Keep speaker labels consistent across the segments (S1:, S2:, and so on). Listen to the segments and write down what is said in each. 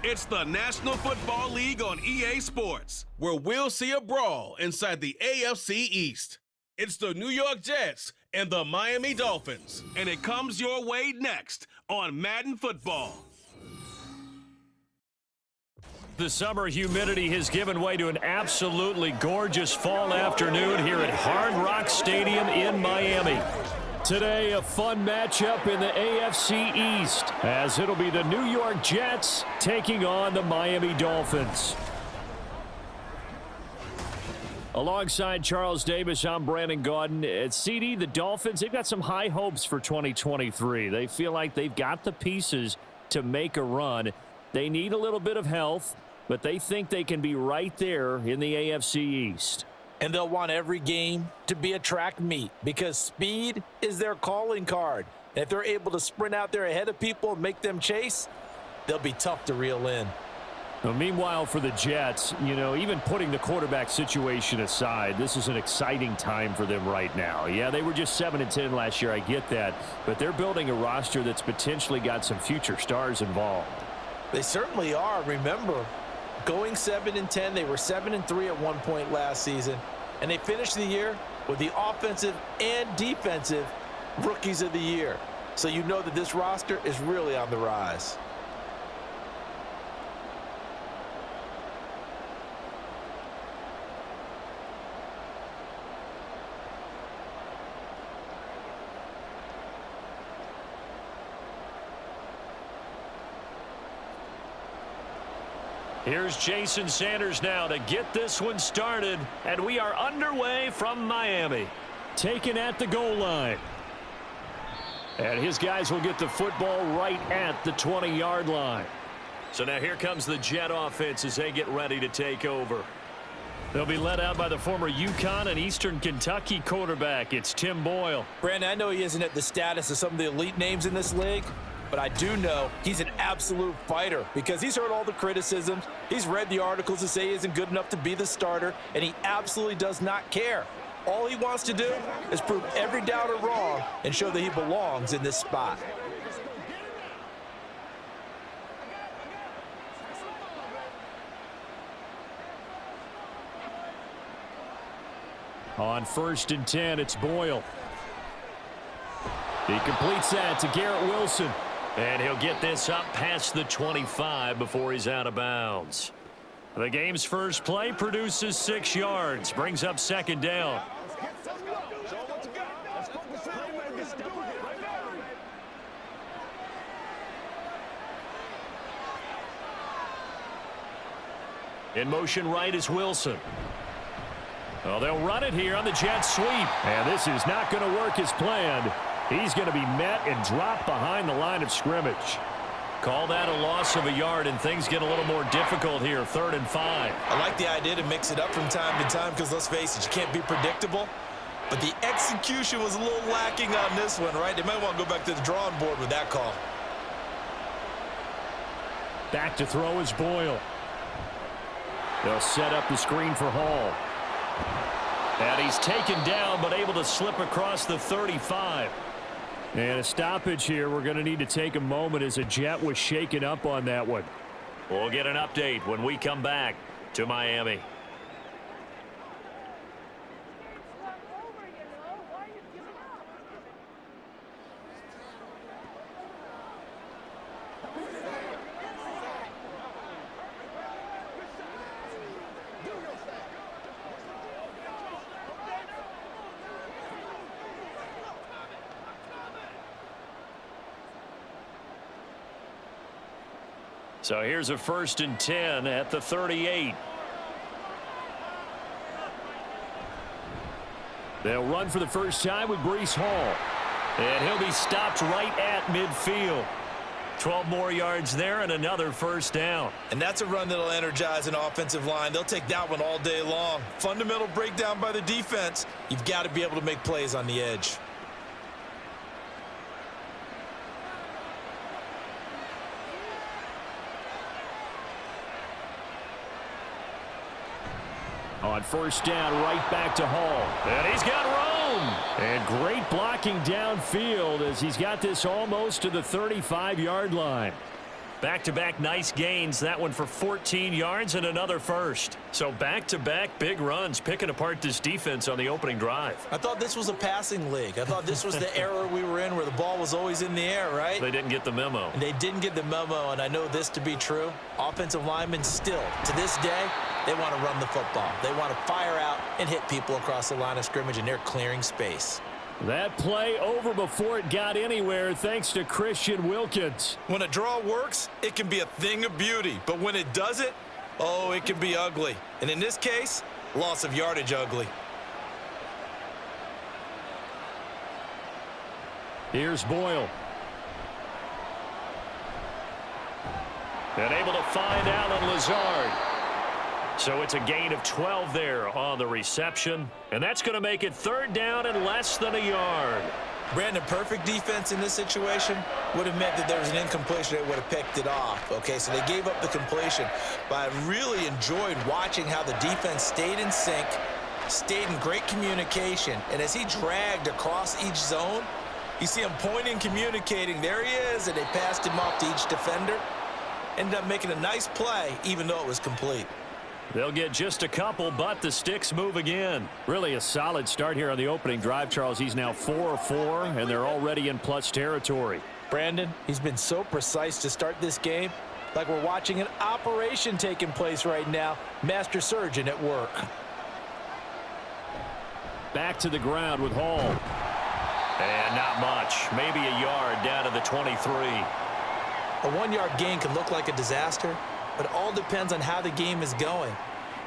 S1: It's the National Football League on EA Sports, where we'll see a brawl inside the AFC East. It's the New York Jets and the Miami Dolphins, and it comes your way next on Madden Football.
S2: The summer humidity has given way to an absolutely gorgeous fall afternoon here at Hard Rock Stadium in Miami. Today, a fun matchup in the AFC East, as it'll be the New York Jets taking on the Miami Dolphins. Alongside Charles Davis, I'm Brandon Gaudin. At CD, the Dolphins, they've got some high hopes for 2023. They feel like they've got the pieces to make a run. They need a little bit of health, but they think they can be right there in the AFC East.
S3: And they'll want every game to be a track meet because speed is their calling card. And if they're able to sprint out there ahead of people and make them chase, they'll be tough to reel in.
S2: Well, meanwhile, for the Jets, even putting the quarterback situation aside, this is an exciting time for them right now. Yeah, they were just 7-10 last year, I get that. But they're building a roster that's potentially got some future stars involved.
S3: They certainly are. Remember, going 7-10, they were 7-3 at one point last season, and they finished the year with the offensive and defensive rookies of the year. So you know that this roster is really on the rise.
S2: Here's Jason Sanders now to get this one started, and we are underway from Miami. Taken at the goal line. And his guys will get the football right at the 20-yard line. So now here comes the Jet offense as they get ready to take over. They'll be led out by the former UConn and Eastern Kentucky quarterback. It's Tim Boyle.
S3: Brandon, I know he isn't at the status of some of the elite names in this league, but I do know he's an absolute fighter because he's heard all the criticisms. He's read the articles that say he isn't good enough to be the starter, and he absolutely does not care. All he wants to do is prove every doubter wrong and show that he belongs in this spot.
S2: On 1st and 10, it's Boyle. He completes that to Garrett Wilson. And he'll get this up past the 25 before he's out of bounds. The game's first play produces 6 yards, brings up 2nd down. In motion right is Wilson. Well, they'll run it here on the jet sweep. And this is not going to work as planned. He's going to be met and dropped behind the line of scrimmage. Call that a loss of a yard, and things get a little more difficult here, 3rd and 5.
S3: I like the idea to mix it up from time to time because, let's face it, you can't be predictable. But the execution was a little lacking on this one, right? They might want to go back to the drawing board with that call.
S2: Back to throw is Boyle. They'll set up the screen for Hall. And he's taken down, but able to slip across the 35. And a stoppage here. We're going to need to take a moment as a Jet was shaken up on that one. We'll get an update when we come back to Miami. So here's a 1st and 10 at the 38. They'll run for the first time with Breece Hall. And he'll be stopped right at midfield. 12 more yards there and another 1st down.
S3: And that's a run that'll energize an offensive line. They'll take that one all day long. Fundamental breakdown by the defense. You've got to be able to make plays on the edge.
S2: On 1st down, right back to Hall. And he's got room. And great blocking downfield as he's got this almost to the 35-yard line. Back-to-back nice gains, that one for 14 yards and another first. So back-to-back big runs, picking apart this defense on the opening drive.
S3: I thought this was a passing league. I thought this was the era we were in where the ball was always in the air, right?
S2: They didn't get the memo.
S3: And they didn't get the memo, and I know this to be true. Offensive linemen still, to this day, they want to run the football. They want to fire out and hit people across the line of scrimmage, and they're clearing space.
S2: That play over before it got anywhere thanks to Christian Wilkins.
S3: When a draw works, it can be a thing of beauty. But when it doesn't, oh, it can be ugly. And in this case, loss of yardage ugly.
S2: Here's Boyle. And able to find Allen Lazard. So it's a gain of 12 there on the reception. And that's going to make it 3rd down and less than a yard.
S3: Brandon, perfect defense in this situation would have meant that there was an incompletion. They would have picked it off. Okay, so they gave up the completion. But I really enjoyed watching how the defense stayed in sync, stayed in great communication. And as he dragged across each zone, you see him pointing, communicating. There he is, and they passed him off to each defender. Ended up making a nice play, even though it was complete.
S2: They'll get just a couple, but the sticks move again. Really a solid start here on the opening drive, Charles. He's now 4-4, and they're already in plus territory.
S3: Brandon, he's been so precise to start this game, like we're watching an operation taking place right now. Master surgeon at work.
S2: Back to the ground with Hall. And not much. Maybe a yard down to the 23.
S3: A 1-yard gain can look like a disaster, but it all depends on how the game is going.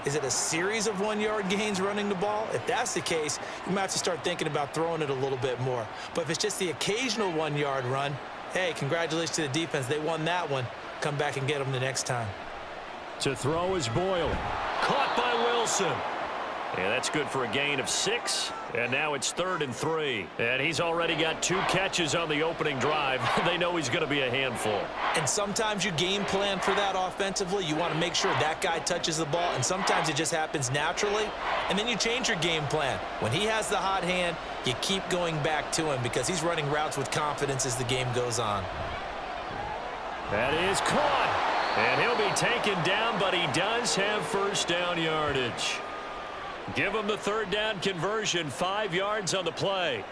S3: Is it a series of 1-yard gains running the ball? If that's the case, you might have to start thinking about throwing it a little bit more. But if it's just the occasional 1-yard run, hey, congratulations to the defense. They won that one. Come back and get them the next time.
S2: To throw is Boyle. Caught by Wilson. And that's good for a gain of 6. And now it's 3rd and 3. And he's already got 2 catches on the opening drive. They know he's going to be a handful.
S3: And sometimes you game plan for that offensively. You want to make sure that guy touches the ball. And sometimes it just happens naturally. And then you change your game plan. When he has the hot hand, you keep going back to him because he's running routes with confidence as the game goes on.
S2: That is caught. And he'll be taken down, but he does have first down yardage. Give him the 3rd down conversion, 5 yards on the play.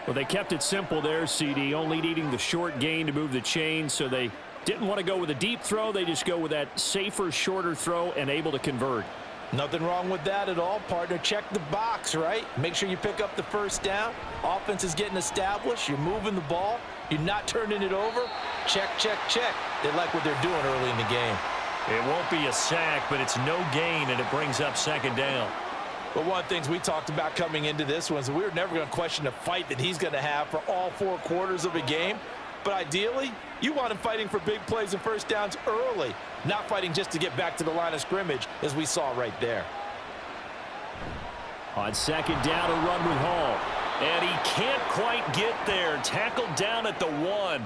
S2: Well, they kept it simple there, CD, only needing the short gain to move the chains, so they didn't want to go with a deep throw. They just go with that safer, shorter throw and able to convert.
S3: Nothing wrong with that at all, partner. Check the box, right? Make sure you pick up the first down. Offense is getting established. You're moving the ball. You're not turning it over. Check, check, check. They like what they're doing early in the game.
S2: It won't be a sack, but it's no gain, and it brings up 2nd down.
S3: But one of the things we talked about coming into this one is we were never going to question the fight that he's going to have for all 4 quarters of a game. But ideally, you want him fighting for big plays and first downs early, not fighting just to get back to the line of scrimmage, as we saw right there.
S2: On 2nd down, a run with Hall. And he can't quite get there. Tackled down at the 1.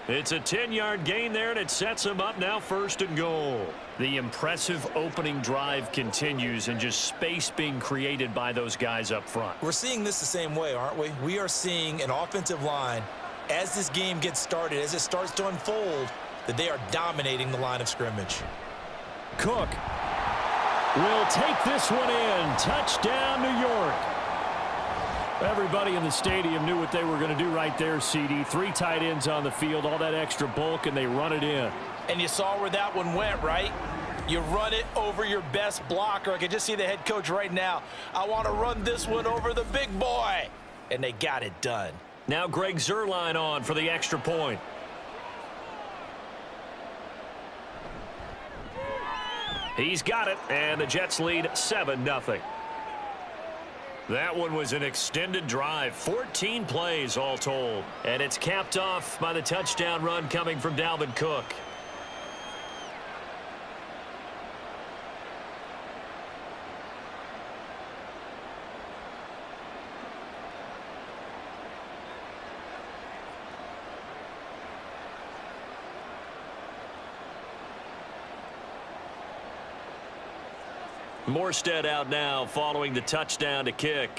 S2: It's a 10-yard gain there, and it sets him up now 1st and goal. The impressive opening drive continues, and just space being created by those guys up front.
S3: We're seeing this the same way, aren't we? We are seeing an offensive line, as this game gets started, as it starts to unfold, that they are dominating the line of scrimmage.
S2: Cook will take this one in. Touchdown, New York. Everybody in the stadium knew what they were going to do right there, CD. 3 tight ends on the field, all that extra bulk, and they run it in.
S3: And you saw where that one went, right? You run it over your best blocker. I can just see the head coach right now. I want to run this one over the big boy. And they got it done.
S2: Now Greg Zuerlein on for the extra point. He's got it, and the Jets lead 7-0. That one was an extended drive, 14 plays all told. And it's capped off by the touchdown run coming from Dalvin Cook. Morstead out now following the touchdown to kick.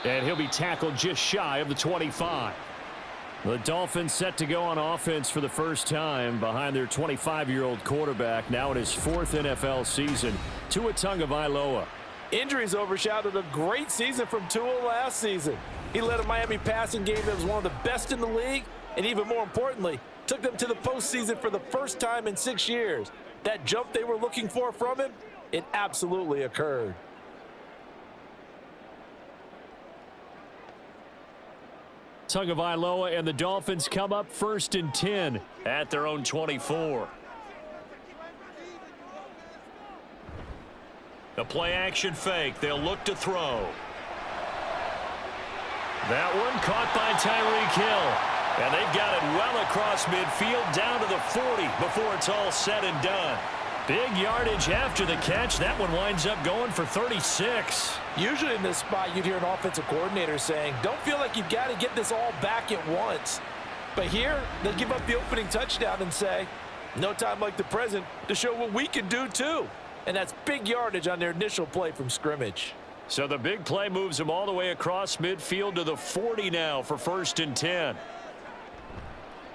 S2: And he'll be tackled just shy of the 25. The Dolphins set to go on offense for the first time behind their 25-year-old quarterback, now in his 4th NFL season, Tua Tagovailoa.
S3: Injuries overshadowed a great season from Tua last season. He led a Miami passing game that was one of the best in the league, and even more importantly, took them to the postseason for the first time in 6 years. That jump they were looking for from him, it absolutely occurred.
S2: Tagovailoa and the Dolphins come up 1st and 10 at their own 24. The play-action fake. They'll look to throw. That one caught by Tyreek Hill. And they've got it well across midfield down to the 40 before it's all said and done. Big yardage after the catch. That one winds up going for 36.
S3: Usually in this spot, you'd hear an offensive coordinator saying, don't feel like you've got to get this all back at once. But here, they give up the opening touchdown and say, no time like the present to show what we can do too. And that's big yardage on their initial play from scrimmage.
S2: So the big play moves them all the way across midfield to the 40 now for 1st and 10.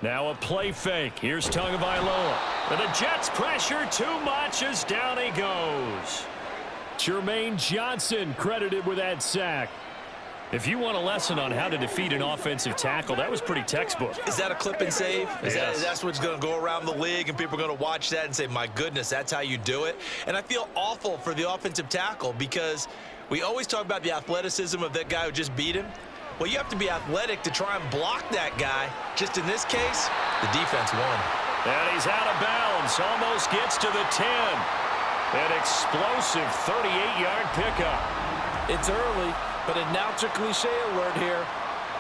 S2: Now a play fake. Here's Tagovailoa. And the Jets pressure too much as down he goes. Jermaine Johnson credited with that sack. If you want a lesson on how to defeat an offensive tackle, that was pretty textbook.
S4: Is that a clip and save?
S2: Yes.
S4: That's what's going to go around the league, and people are going to watch that and say, my goodness, that's how you do it. And I feel awful for the offensive tackle because we always talk about the athleticism of that guy who just beat him. Well, you have to be athletic to try and block that guy. Just in this case, the defense won.
S2: And he's out of bounds. Almost gets to the 10. An explosive 38-yard pickup.
S3: It's early, but announcer cliche alert here.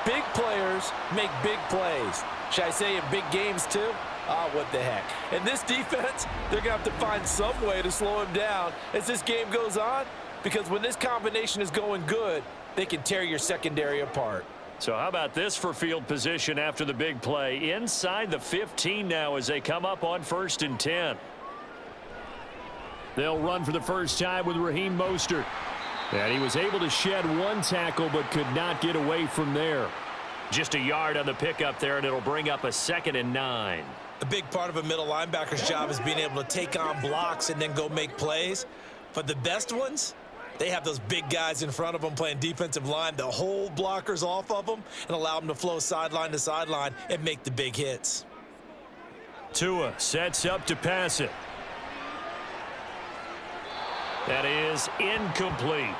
S3: Big players make big plays. Should I say in big games too? What the heck. And this defense, they're going to have to find some way to slow him down as this game goes on, because when this combination is going good, they can tear your secondary apart.
S2: So how about this for field position after the big play? Inside the 15 now as they come up on 1st and 10. They'll run for the first time with Raheem Mostert. And he was able to shed one tackle but could not get away from there. Just a yard on the pickup there, and it'll bring up a 2nd and 9.
S4: A big part of a middle linebacker's job is being able to take on blocks and then go make plays. But the best ones, they have those big guys in front of them playing defensive line that hold blockers off of them and allow them to flow sideline to sideline and make the big hits.
S2: Tua sets up to pass it. That is incomplete.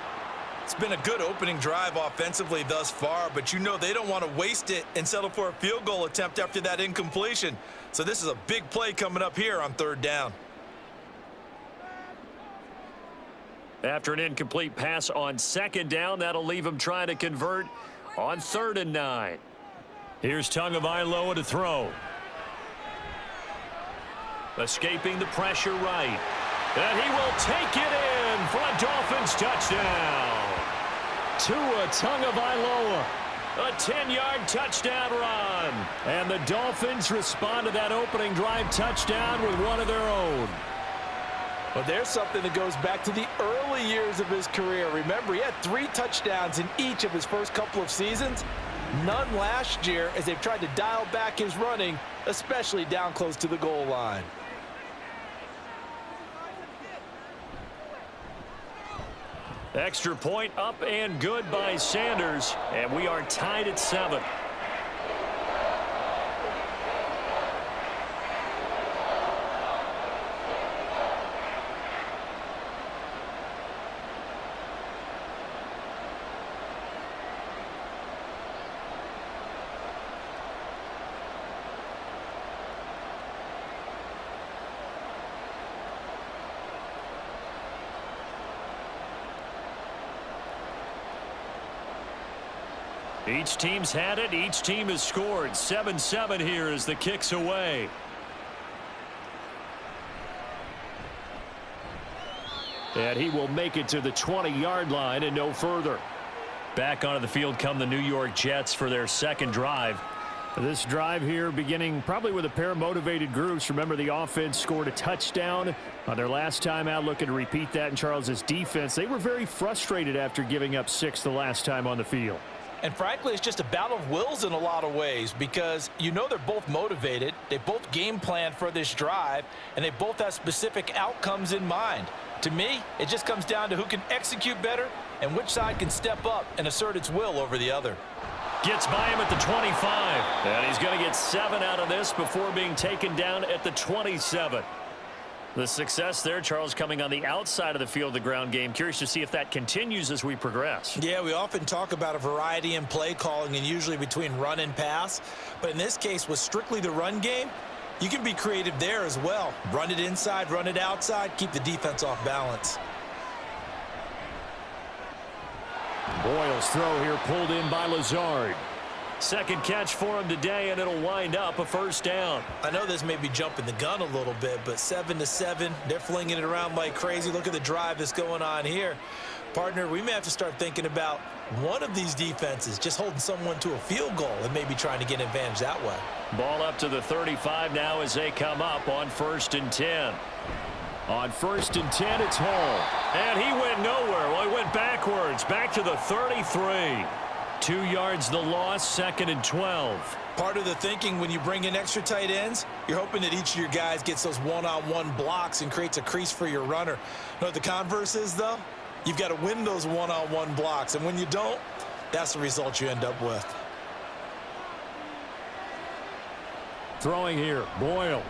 S4: It's been a good opening drive offensively thus far, but you know they don't want to waste it and settle for a field goal attempt after that incompletion. So this is a big play coming up here on 3rd down.
S2: After an incomplete pass on 2nd down, that'll leave him trying to convert on 3rd and 9. Here's Tagovailoa to throw. Escaping the pressure right. And he will take it in for a Dolphins touchdown. Tua Tagovailoa, a 10-yard touchdown run. And the Dolphins respond to that opening drive touchdown with one of their own.
S3: Well, there's something that goes back to the early years of his career. Remember, he had 3 touchdowns in each of his first couple of seasons. None last year as they've tried to dial back his running, especially down close to the goal line.
S2: Extra point up and good by Sanders, and we are tied at 7. Each team's had it. Each team has scored. 7-7 here as the kick's away. And he will make it to the 20-yard line and no further. Back onto the field come the New York Jets for their second drive. This drive here beginning probably with a pair of motivated groups. Remember, the offense scored a touchdown on their last time out, looking to repeat that in Charles's defense. They were very frustrated after giving up 6 the last time on the field.
S3: And frankly, it's just a battle of wills in a lot of ways because you know they're both motivated. They both game plan for this drive, and they both have specific outcomes in mind. To me, it just comes down to who can execute better and which side can step up and assert its will over the other.
S2: Gets by him at the 25. And he's going to get 7 out of this before being taken down at the 27. The success there, Charles, coming on the outside of the field, the ground game. Curious to see if that continues as we progress.
S4: Yeah, we often talk about a variety in play calling and usually between run and pass. But in this case, with strictly the run game, you can be creative there as well. Run it inside, run it outside, keep the defense off balance.
S2: Boyle's throw here pulled in by Lazard. Second catch for him today, and it'll wind up a first down.
S4: I know this may be jumping the gun a little bit, but 7-7, they're flinging it around like crazy. Look at the drive that's going on here. Partner, we may have to start thinking about one of these defenses just holding someone to a field goal and maybe trying to get an advantage that way.
S2: Ball up to the 35 now as they come up on 1st and 10. On 1st and 10, it's Hall. And he went nowhere. Well, he went backwards, back to the 33. 2 yards the loss, 2nd and 12.
S4: Part of the thinking when you bring in extra tight ends, you're hoping that each of your guys gets those one-on-one blocks and creates a crease for your runner. You know what the converse is, though? You've got to win those one-on-one blocks, and when you don't, that's the result you end up with.
S2: Throwing here, Boyle.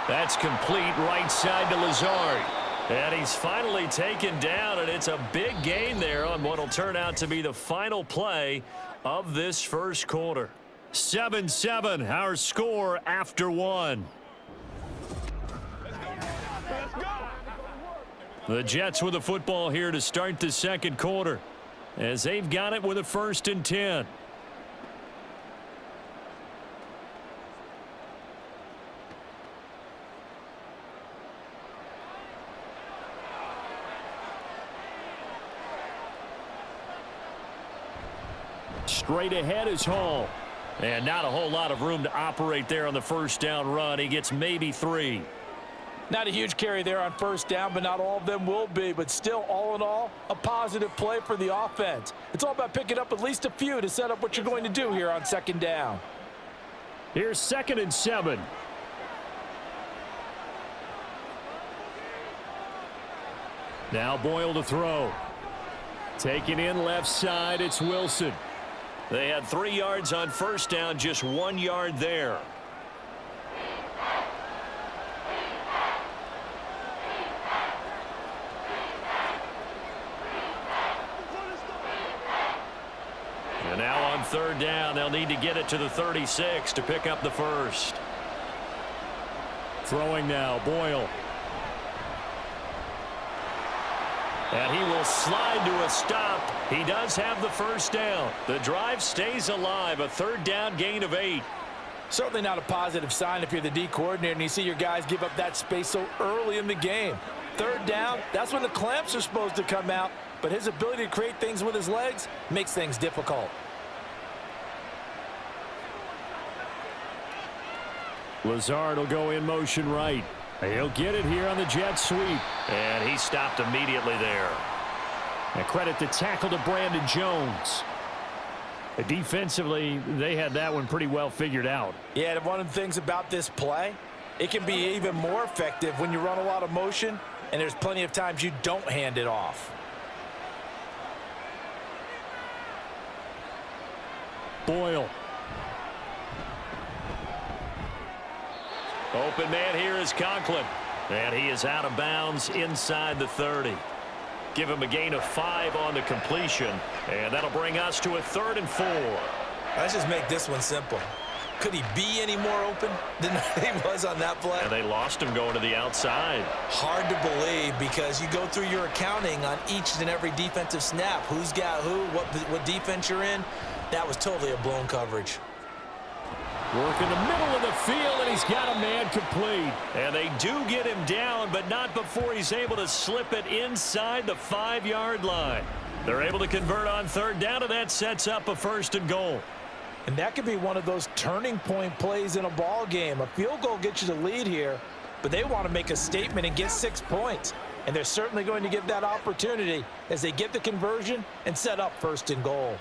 S2: That's complete right side to Lazard. And he's finally taken down, and it's a big gain there on what will turn out to be the final play of this first quarter. 7-7, our score after 1. The Jets with the football here to start the second quarter as they've got it with a 1st and 10. Straight ahead is Hall. And not a whole lot of room to operate there on the first down run. He gets maybe 3.
S3: Not a huge carry there on first down, but not all of them will be. But still, all in all, a positive play for the offense. It's all about picking up at least a few to set up what you're going to do here on 2nd down.
S2: Here's 2nd and 7. Now Boyle to throw. Taking in left side, it's Wilson. They had 3 yards on first down, just 1 yard there. And now on 3rd down, they'll need to get it to the 36 to pick up the first. Throwing now, Boyle. And he will slide to a stop. He does have the first down. The drive stays alive, a 3rd down gain of 8.
S3: Certainly not a positive sign if you're the D coordinator and you see your guys give up that space so early in the game. 3rd down, that's when the clamps are supposed to come out, but his ability to create things with his legs makes things difficult.
S2: Lazard will go in motion right. He'll get it here on the jet sweep. And he stopped immediately there. And credit the tackle to Brandon Jones. Defensively, they had that one pretty well figured out.
S3: Yeah, and one of the things about this play, it can be even more effective when you run a lot of motion, and there's plenty of times you don't hand it off.
S2: Boyle. Open man here is Conklin. And he is out of bounds inside the 30. Give him a gain of 5 on the completion. And that'll bring us to a 3rd and 4.
S4: Let's just make this one simple. Could he be any more open than he was on that play?
S2: And they lost him going to the outside.
S4: Hard to believe because you go through your accounting on each and every defensive snap. Who's got who, what defense you're in. That was totally a blown coverage.
S2: Work in the middle of the field, and he's got a man complete. And they do get him down, but not before he's able to slip it inside the 5-yard line. They're able to convert on 3rd down, and that sets up a 1st and goal.
S3: And that could be one of those turning point plays in a ball game. A field goal gets you the lead here, but they want to make a statement and get 6 points. And they're certainly going to get that opportunity as they get the conversion and set up 1st and goal.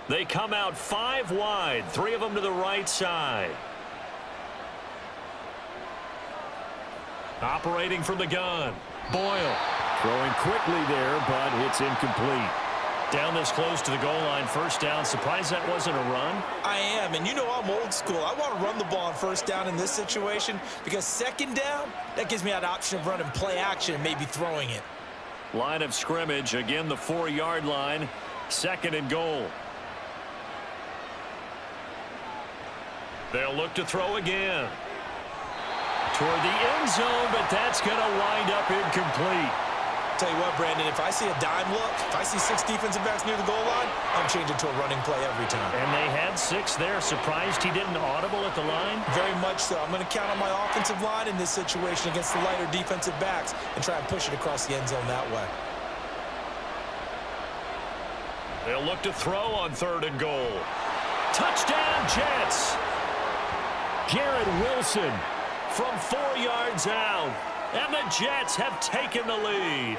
S2: They come out 5 wide, 3 of them to the right side. Operating from the gun, Boyle. Throwing quickly there, but it's incomplete. Down this close to the goal line, 1st down. Surprised that wasn't a run?
S3: I am, and you know I'm old school. I want to run the ball on 1st down in this situation because 2nd down, that gives me that option of running play action and maybe throwing it.
S2: Line of scrimmage, again the 4-yard line, 2nd and goal. They'll look to throw again. Toward the end zone, but that's going to wind up incomplete.
S3: Tell you what, Brandon, if I see a dime look, if I see 6 defensive backs near the goal line, I'm changing to a running play every time.
S2: And they had 6 there. Surprised he didn't audible at the line?
S3: Very much so. I'm going to count on my offensive line in this situation against the lighter defensive backs and try and push it across the end zone that way.
S2: They'll look to throw on 3rd and goal. Touchdown, Jets! Garrett Wilson from 4 yards out. And the Jets have taken the lead.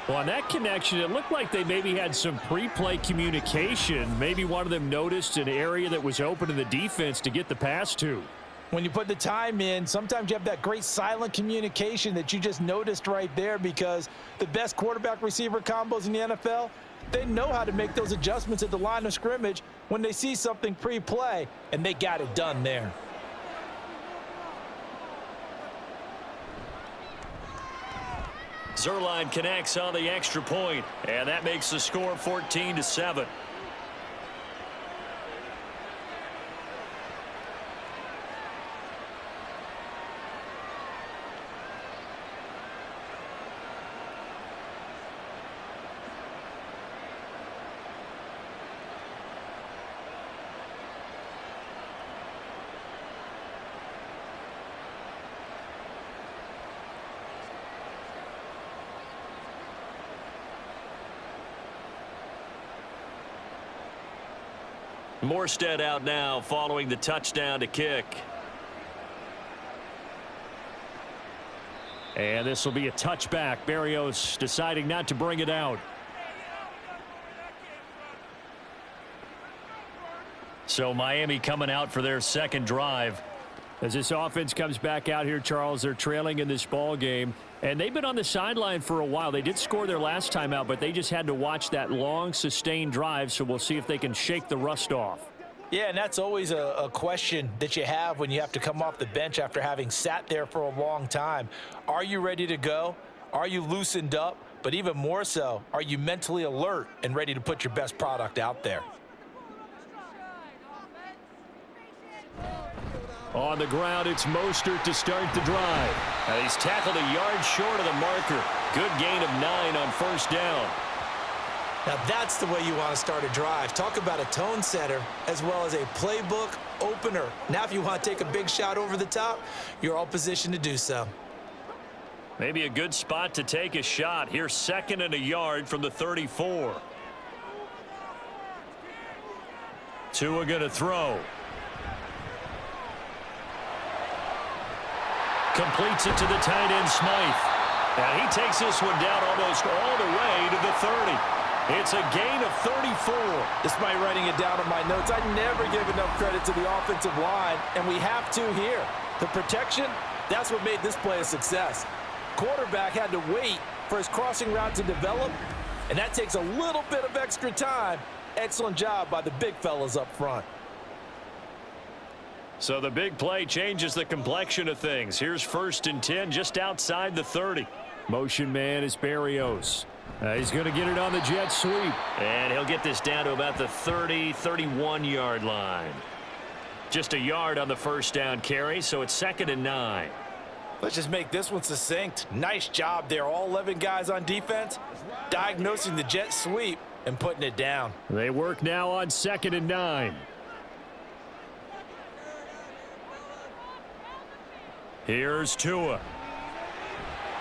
S2: Well, on that connection, it looked like they maybe had some pre-play communication. Maybe one of them noticed an area that was open in the defense to get the pass to.
S3: When you put the time in, sometimes you have that great silent communication that you just noticed right there because the best quarterback-receiver combos in the NFL, they know how to make those adjustments at the line of scrimmage when they see something pre-play, and they got it done there.
S2: Zerline connects on the extra point, and that makes the score 14-7. Morstead out now following the touchdown to kick. And this will be a touchback. Berrios deciding not to bring it out. So Miami coming out for their 2nd drive. As this offense comes back out here, Charles, they're trailing in this ball game. And they've been on the sideline for a while. They did score their last time out, but they just had to watch that long, sustained drive. So we'll see if they can shake the rust off.
S3: Yeah, and that's always a question that you have when you have to come off the bench after having sat there for a long time. Are you ready to go? Are you loosened up? But even more so, are you mentally alert and ready to put your best product out there?
S2: On the ground, it's Mostert to start the drive. And he's tackled a yard short of the marker. Good gain of 9 on 1st down.
S3: Now that's the way you want to start a drive. Talk about a tone setter as well as a playbook opener. Now if you want to take a big shot over the top, you're all positioned to do so.
S2: Maybe a good spot to take a shot. Here's 2nd and a yard from the 34. Tua going to throw. Completes it to the tight end, Smythe. And he takes this one down almost all the way to the 30. It's a gain of 34.
S3: Despite writing it down on my notes, I never give enough credit to the offensive line, and we have to here. The protection, that's what made this play a success. Quarterback had to wait for his crossing route to develop, and that takes a little bit of extra time. Excellent job by the big fellas up front.
S2: So the big play changes the complexion of things. Here's 1st and 10 just outside the 30. Motion man is Berrios. He's going to get it on the jet sweep. And he'll get this down to about the 30, 31-yard line. Just a yard on the 1st down carry, so it's 2nd and 9.
S3: Let's just make this one succinct. Nice job there. All 11 guys on defense diagnosing the jet sweep and putting it down.
S2: They work now on 2nd and 9. Here's Tua.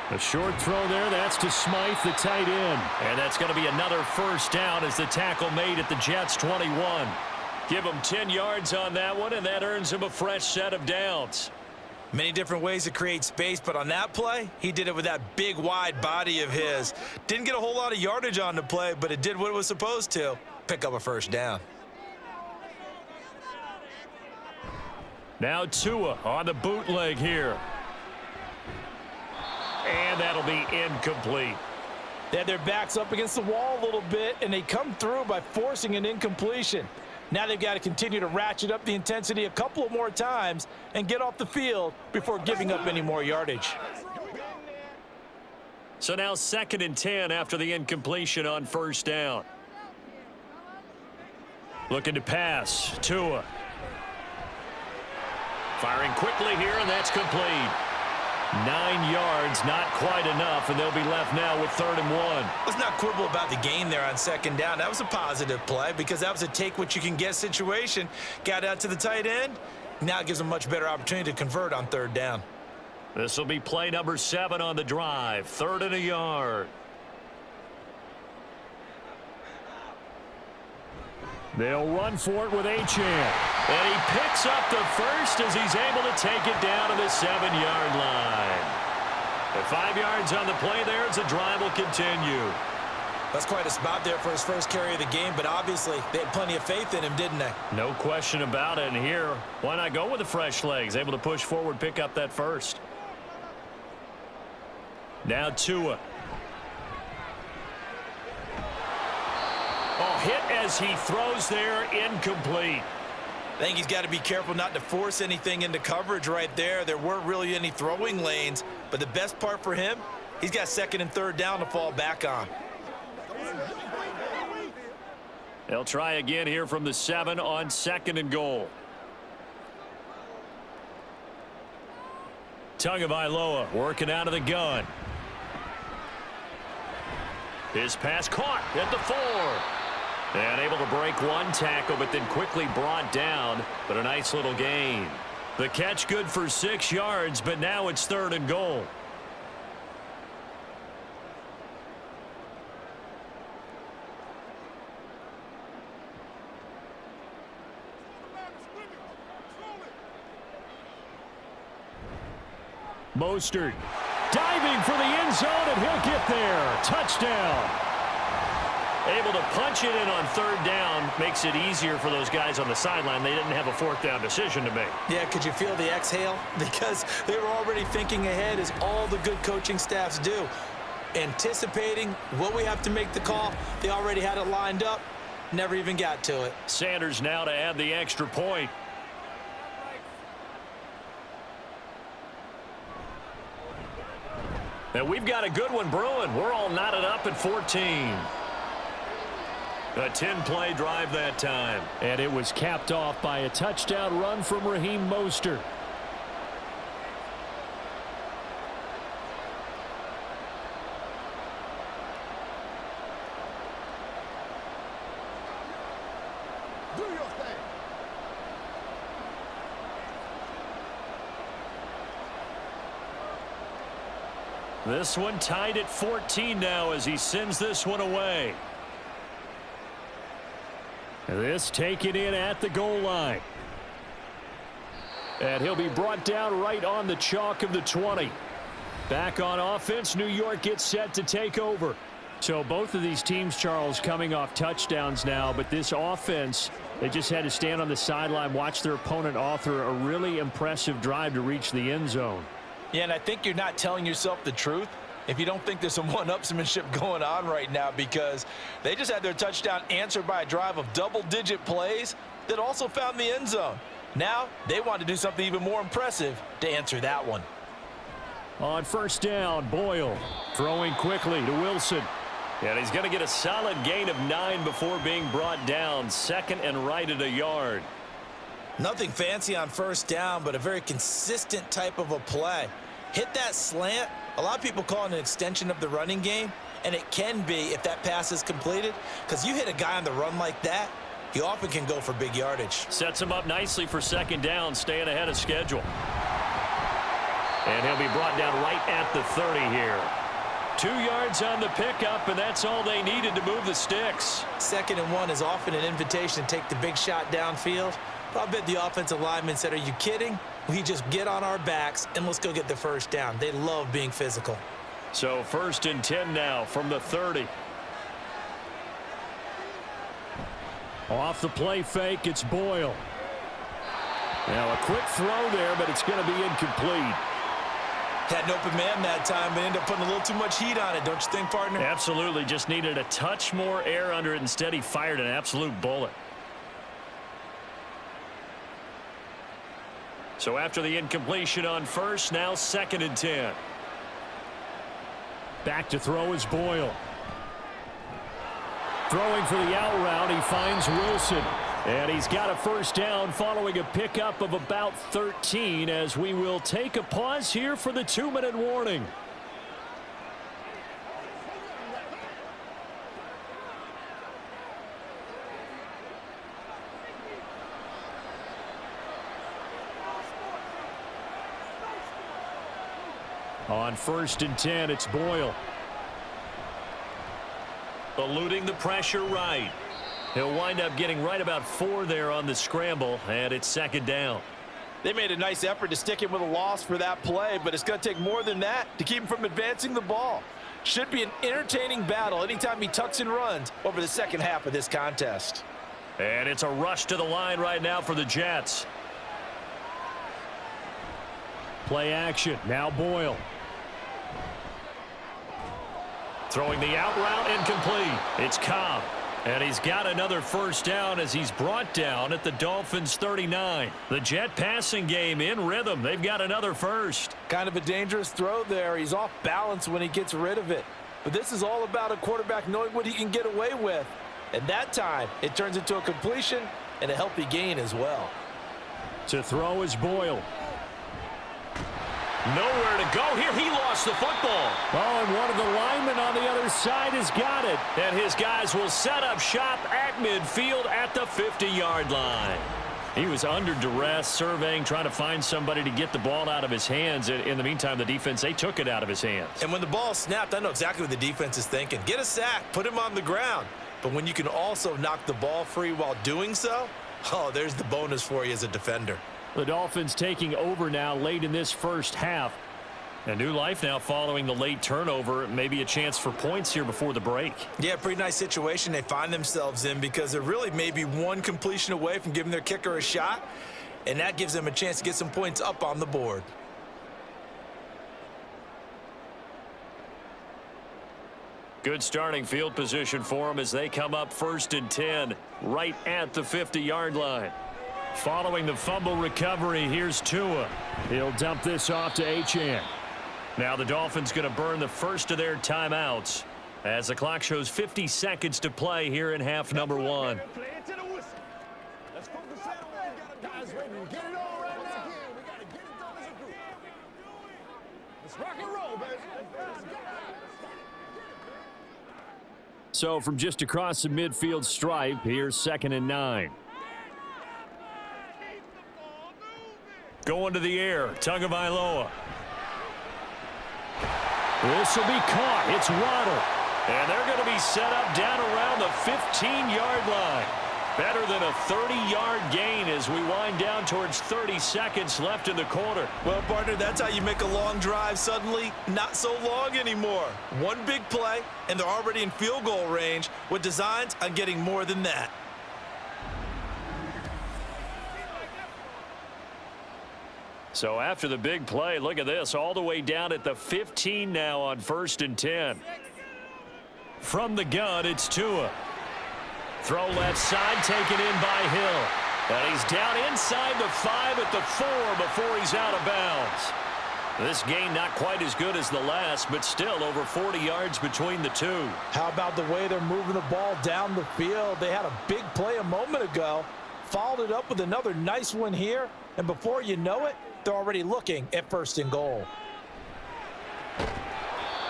S2: A short throw there. That's to Smythe, the tight end. And that's going to be another 1st down as the tackle made at the Jets' 21. Give him 10 yards on that one, and that earns him a fresh set of downs.
S4: Many different ways to create space, but on that play, he did it with that big, wide body of his. Didn't get a whole lot of yardage on the play, but it did what it was supposed to. Pick up a first down.
S2: Now Tua on the bootleg here. And that'll be incomplete.
S3: They had their backs up against the wall a little bit, and they come through by forcing an incompletion. Now they've got to continue to ratchet up the intensity a couple of more times and get off the field before giving up any more yardage.
S2: So now 2nd and 10 after the incompletion on first down. Looking to pass. Tua. Firing quickly here, and that's complete. 9 yards, not quite enough, and they'll be left now with 3rd and 1.
S4: Let's not quibble about the gain there on 2nd down. That was a positive play because that was a take-what-you-can-get situation. Got out to the tight end. Now it gives them a much better opportunity to convert on 3rd down.
S2: This will be play number 7 on the drive. 3rd and a yard. They'll run for it with Achane. And he picks up the first as he's able to take it down to the 7-yard line. At 5 yards on the play there as the drive will continue.
S4: That's quite a spot there for his first carry of the game, but obviously they had plenty of faith in him, didn't they?
S2: No question about it. And here, why not go with the fresh legs? Able to push forward, pick up that first. Now Tua. Oh, hit as he throws there, incomplete.
S4: I think he's got to be careful not to force anything into coverage right there. There weren't really any throwing lanes, but the best part for him, he's got 2nd and 3rd down to fall back on.
S2: They'll try again here from the 7 on 2nd and goal. Tagovailoa working out of the gun. His pass caught at the 4. And able to break one tackle, but then quickly brought down. But a nice little gain. The catch good for 6 yards, but now it's 3rd and goal. Mostert diving for the end zone, and he'll get there. Touchdown. Able to punch it in on 3rd down. Makes it easier for those guys on the sideline. They didn't have a 4th down decision to make.
S4: Yeah, could you feel the exhale? Because they were already thinking ahead, as all the good coaching staffs do. Anticipating what we have to make the call. They already had it lined up. Never even got to it.
S2: Sanders now to add the extra point. And we've got a good one brewing. We're all knotted up at 14. A 10-play drive that time. And it was capped off by a touchdown run from Raheem Mostert.
S5: Do your thing.
S2: This one tied at 14 now as he sends this one away. This taken in at the goal line. And he'll be brought down right on the chalk of the 20. Back on offense, New York gets set to take over. So both of these teams, Charles, coming off touchdowns now, but this offense, they just had to stand on the sideline, watch their opponent author a really impressive drive to reach the end zone.
S3: Yeah, and I think you're not telling yourself the truth if you don't think there's some one-upsmanship going on right now, because they just had their touchdown answered by a drive of double-digit plays that also found the end zone. Now they want to do something even more impressive to answer that one.
S2: On first down, Boyle throwing quickly to Wilson. And he's going to get a solid gain of 9 before being brought down. 2nd and right at a yard.
S4: Nothing fancy on first down, but a very consistent type of a play. Hit that slant. A lot of people call it an extension of the running game, and it can be if that pass is completed, because you hit a guy on the run like that, he often can go for big yardage.
S2: Sets him up nicely for 2nd down, staying ahead of schedule. And he'll be brought down right at the 30 here. 2 yards on the pickup, and that's all they needed to move the sticks.
S3: 2nd and 1 is often an invitation to take the big shot downfield. But I bet the offensive lineman said, are you kidding? We just get on our backs and let's go get the first down. They love being physical.
S2: So 1st and 10 now from the 30. Off the play fake, it's Boyle. Now a quick throw there, but it's going to be incomplete.
S3: Had an open man that time, but ended up putting a little too much heat on it, don't you think, partner?
S2: Absolutely. Just needed a touch more air under it. Instead, he fired an absolute bullet. So after the incompletion on 1st, now 2nd and 10. Back to throw is Boyle. Throwing for the out route, he finds Wilson. And he's got a first down following a pickup of about 13 as we will take a pause here for the 2-minute warning. On 1st and 10, it's Boyle. Eluding the pressure right. He'll wind up getting right about 4 there on the scramble, and it's 2nd down.
S3: They made a nice effort to stick him with a loss for that play, but it's going to take more than that to keep him from advancing the ball. Should be an entertaining battle anytime he tucks and runs over the second half of this contest.
S2: And it's a rush to the line right now for the Jets. Play action. Now Boyle. Throwing the out route incomplete. It's Cobb. And he's got another first down as he's brought down at the Dolphins' 39. The Jet passing game in rhythm. They've got another first.
S3: Kind of a dangerous throw there. He's off balance when he gets rid of it. But this is all about a quarterback knowing what he can get away with. And that time, it turns into a completion and a healthy gain as well.
S2: To throw is Boyle. Nowhere to go here. He lost the football. Oh, and one of the linemen on the other side has got it. And his guys will set up shop at midfield at the 50-yard line. He was under duress, surveying, trying to find somebody to get the ball out of his hands. In the meantime, the defense, they took it out of his hands.
S3: And when the ball snapped, I know exactly what the defense is thinking. Get a sack, put him on the ground. But when you can also knock the ball free while doing so, oh, there's the bonus for you as a defender.
S2: The Dolphins taking over now late in this first half. A new life now following the late turnover. Maybe a chance for points here before the break.
S3: Yeah, pretty nice situation they find themselves in because they're really maybe one completion away from giving their kicker a shot, and that gives them a chance to get some points up on the board.
S2: Good starting field position for them as they come up 1st and 10 right at the 50-yard line. Following the fumble recovery, here's Tua. He'll dump this off to Achane. Now the Dolphins going to burn the first of their timeouts as the clock shows 50 seconds to play here in half number 1.
S5: Play it to the whistle. Let's focus on what we got. Guys, ready to get it on right now. We got to get it done as a group. Let's rock and roll, baby. Let's go.
S2: So from just across the midfield stripe, here's 2nd and 9. Going to the air, Tagovailoa. This will be caught. It's Waddle. And they're going to be set up down around the 15-yard line. Better than a 30-yard gain as we wind down towards 30 seconds left in the quarter.
S3: Well, partner, that's how you make a long drive suddenly not so long anymore. One big play, and they're already in field goal range with designs on getting more than that.
S2: So after the big play, look at this, all the way down at the 15 now on 1st and 10. From the gun, it's Tua. Throw left side, taken in by Hill. And he's down inside the 5 at the 4 before he's out of bounds. This gain not quite as good as the last, but still over 40 yards between the two.
S3: How about the way they're moving the ball down the field? They had a big play a moment ago, followed it up with another nice one here, and before you know it, they're already looking at 1st and goal.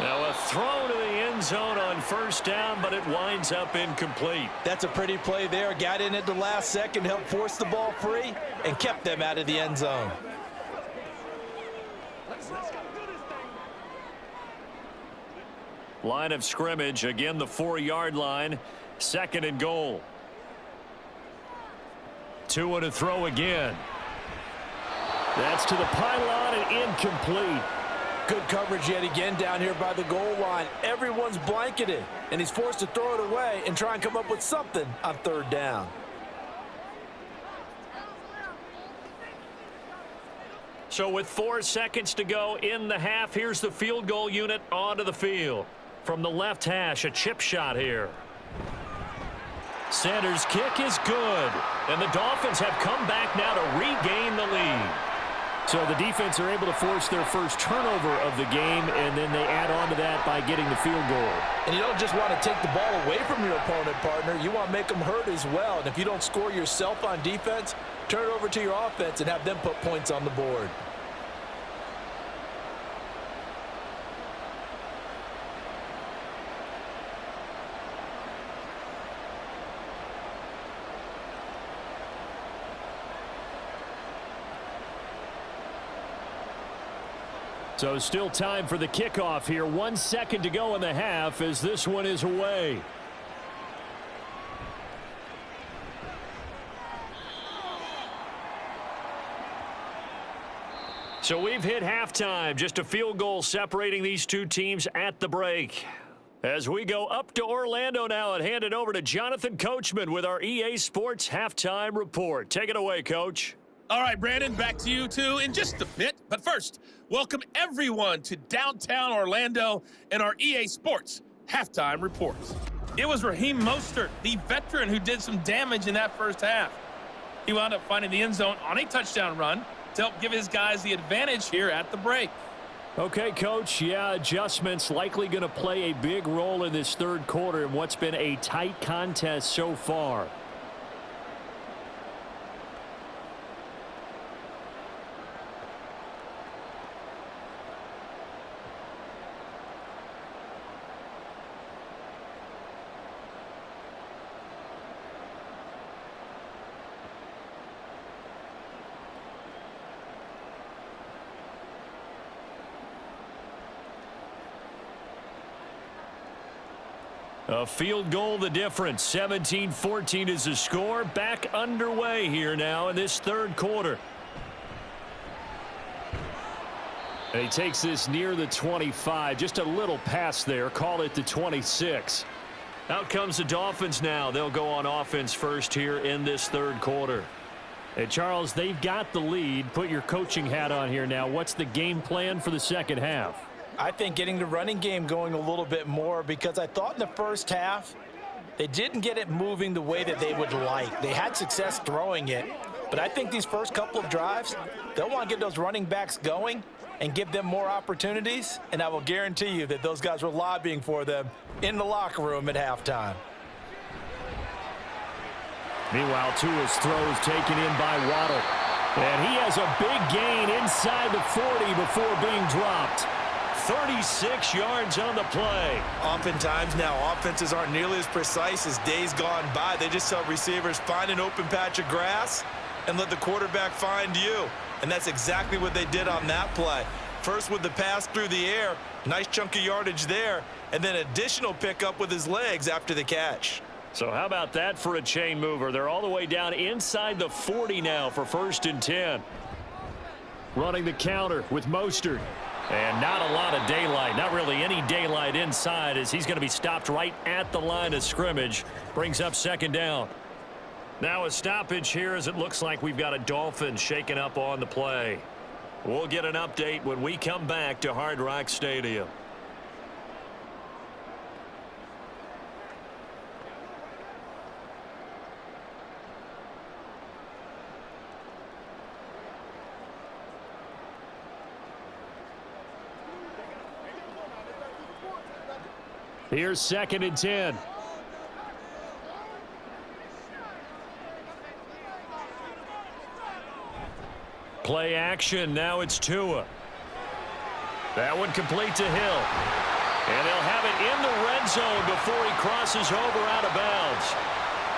S2: Now a throw to the end zone on 1st down, but it winds up incomplete.
S3: That's a pretty play there. Got in at the last second, helped force the ball free, and kept them out of the end zone.
S2: Line of scrimmage, again the 4-yard line. 2nd and goal. 2 and a throw again. That's to the pylon and incomplete.
S3: Good coverage yet again down here by the goal line. Everyone's blanketed, and he's forced to throw it away and try and come up with something on 3rd down.
S2: So with 4 seconds to go in the half, here's the field goal unit onto the field. From the left hash, a chip shot here. Sanders' kick is good, and the Dolphins have come back now to regain the lead. So the defense are able to force their first turnover of the game, and then they add on to that by getting the field goal.
S3: And you don't just want to take the ball away from your opponent, partner. You want to make them hurt as well. And if you don't score yourself on defense, turn it over to your offense and have them put points on the board.
S2: So still time for the kickoff here. 1 second to go in the half as this one is away. So we've hit halftime. Just a field goal separating these two teams at the break. As we go up to Orlando now and hand it over to Jonathan Coachman with our EA Sports Halftime Report. Take it away, Coach.
S6: All right, Brandon, back to you two in just a bit. But first, welcome everyone to downtown Orlando and our EA Sports Halftime Report. It was Raheem Mostert, the veteran, who did some damage in that first half. He wound up finding the end zone on a touchdown run to help give his guys the advantage here at the break.
S2: Okay, Coach. Yeah, adjustments likely going to play a big role in this 3rd quarter in what's been a tight contest so far. A field goal the difference. 17-14 is the score. Back underway here now in this 3rd quarter. And he takes this near the 25. Just a little pass there. Call it the 26. Out comes the Dolphins now. They'll go on offense first here in this 3rd quarter. Hey, Charles, they've got the lead. Put your coaching hat on here now. What's the game plan for the 2nd half?
S3: I think getting the running game going a little bit more, because I thought in the first half they didn't get it moving the way that they would like. They had success throwing it, but I think these first couple of drives, they'll want to get those running backs going and give them more opportunities, and I will guarantee you that those guys were lobbying for them in the locker room at halftime.
S2: Meanwhile, Tua's throws taken in by Waddle. And he has a big gain inside the 40 before being dropped. 36 yards on the play.
S4: Oftentimes now, offenses aren't nearly as precise as days gone by. They just tell receivers, find an open patch of grass and let the quarterback find you. And that's exactly what they did on that play. First with the pass through the air, nice chunk of yardage there, and then additional pickup with his legs after the catch.
S2: So how about that for a chain mover? They're all the way down inside the 40 now for 1st and 10. Running the counter with Mostert. And not a lot of daylight, not really any daylight inside, as he's going to be stopped right at the line of scrimmage. Brings up 2nd down. Now a stoppage here, as it looks like we've got a Dolphin shaking up on the play. We'll get an update when we come back to Hard Rock Stadium. Here's 2nd and 10. Play action. Now it's Tua. That one complete to Hill. And they'll have it in the red zone before he crosses over out of bounds.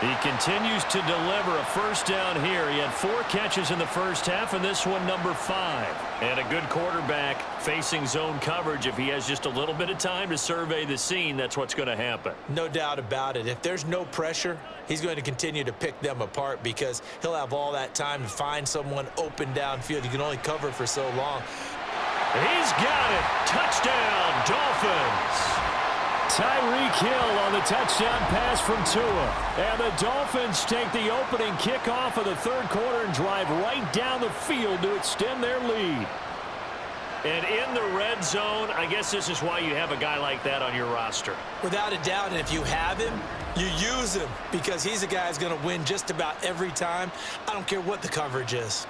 S2: He continues to deliver a first down here. He had 4 catches in the first half, and this one number 5. And a good quarterback facing zone coverage. If he has just a little bit of time to survey the scene, that's what's going to happen.
S3: No doubt about it. If there's no pressure, he's going to continue to pick them apart because he'll have all that time to find someone open downfield. You can only cover for so long.
S2: He's got it. Touchdown, Dolphins. Tyreek Hill on the touchdown pass from Tua. And the Dolphins take the opening kickoff of the third quarter and drive right down the field to extend their lead. And in the red zone, I guess this is why you have a guy like that on your roster.
S3: Without a doubt, and if you have him, you use him because he's a guy who's going to win just about every time. I don't care what the coverage is.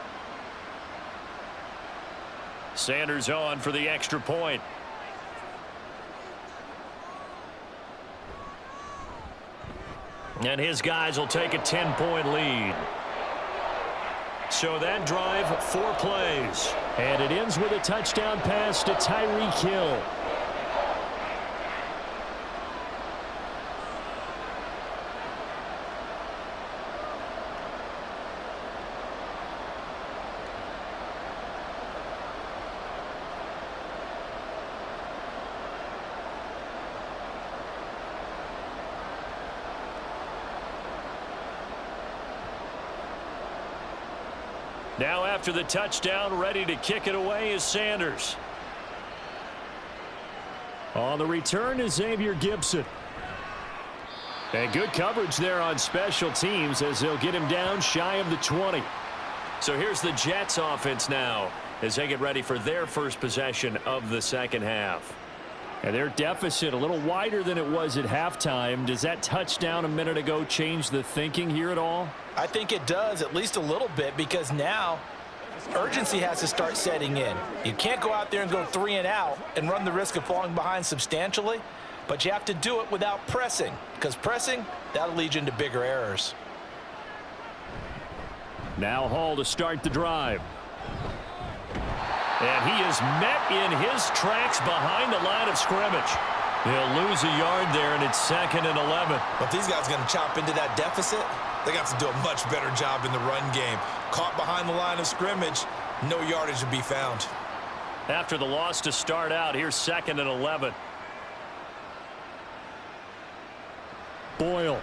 S2: Sanders on for the extra point. And his guys will take a 10-point lead. So that drive, 4 plays. And it ends with a touchdown pass to Tyreek Hill. Now after the touchdown, ready to kick it away is Sanders. On the return is Xavier Gibson. And good coverage there on special teams as they'll get him down shy of the 20. So here's the Jets offense now as they get ready for their first possession of the second half. And their deficit a little wider than it was at halftime. Does that touchdown a minute ago change the thinking here at all?
S3: I think it does, at least a little bit, because now urgency has to start setting in. You can't go out there and go 3 and out and run the risk of falling behind substantially, but you have to do it without pressing, because pressing, that'll lead you into bigger errors.
S2: Now Hall to start the drive. And he is met in his tracks behind the line of scrimmage. He'll lose a yard there, and it's 2nd and 11.
S3: But if these guys are going to chop into that deficit, they're going to have to do a much better job in the run game. Caught behind the line of scrimmage, no yardage to be found.
S2: After the loss to start out, here's 2nd and 11. Boyle.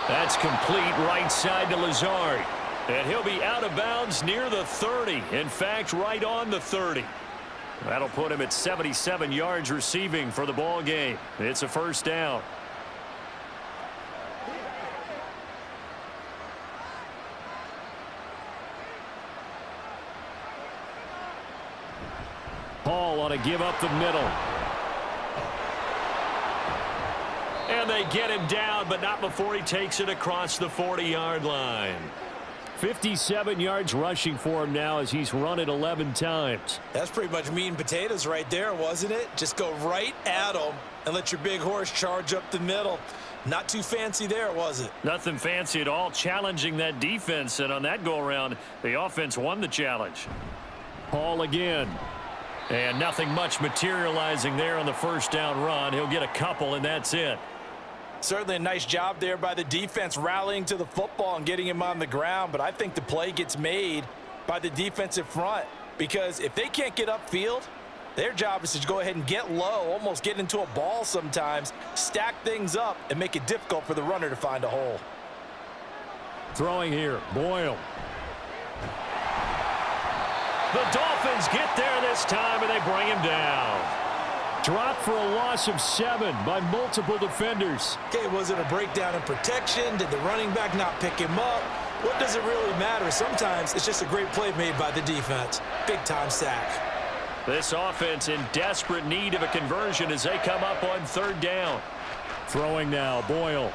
S2: That's complete right side to Lazard. And he'll be out of bounds near the 30. In fact, right on the 30. That'll put him at 77 yards receiving for the ball game. It's a first down. Hall ought to give up the middle. And they get him down, but not before he takes it across the 40-yard line. 57 yards rushing for him now as he's run it 11 times.
S3: That's pretty much meat and potatoes right there, wasn't it? Just go right at him and let your big horse charge up the middle. Not too fancy there, was it?
S2: Nothing fancy at all, challenging that defense. And on that go-around, the offense won the challenge. Hall again. And nothing much materializing there on the first down run. He'll get a couple, and that's it.
S3: Certainly a nice job there by the defense rallying to the football and getting him on the ground, but I think the play gets made by the defensive front because if they can't get upfield, their job is to go ahead and get low, almost get into a ball sometimes, stack things up, and make it difficult for the runner to find a hole.
S2: Throwing here, Boyle. The Dolphins get there this time, and they bring him down. Dropped for a loss of 7 by multiple defenders.
S3: Okay, was it a breakdown in protection? Did the running back not pick him up? What does it really matter? Sometimes it's just a great play made by the defense. Big-time sack.
S2: This offense in desperate need of a conversion as they come up on 3rd down. Throwing now, Boyle.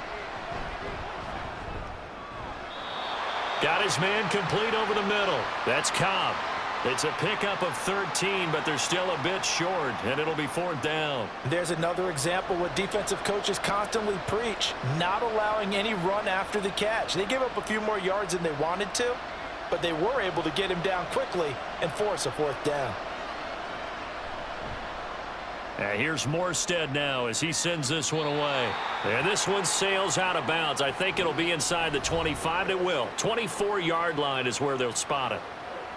S2: Got his man complete over the middle. That's Cobb. It's a pickup of 13, but they're still a bit short, and it'll be 4th down.
S3: There's another example what defensive coaches constantly preach, not allowing any run after the catch. They gave up a few more yards than they wanted to, but they were able to get him down quickly and force a 4th down.
S2: Here's Morstead now as he sends this one away. And this one sails out of bounds. I think it'll be inside the 25. It will. 24-yard line is where they'll spot it.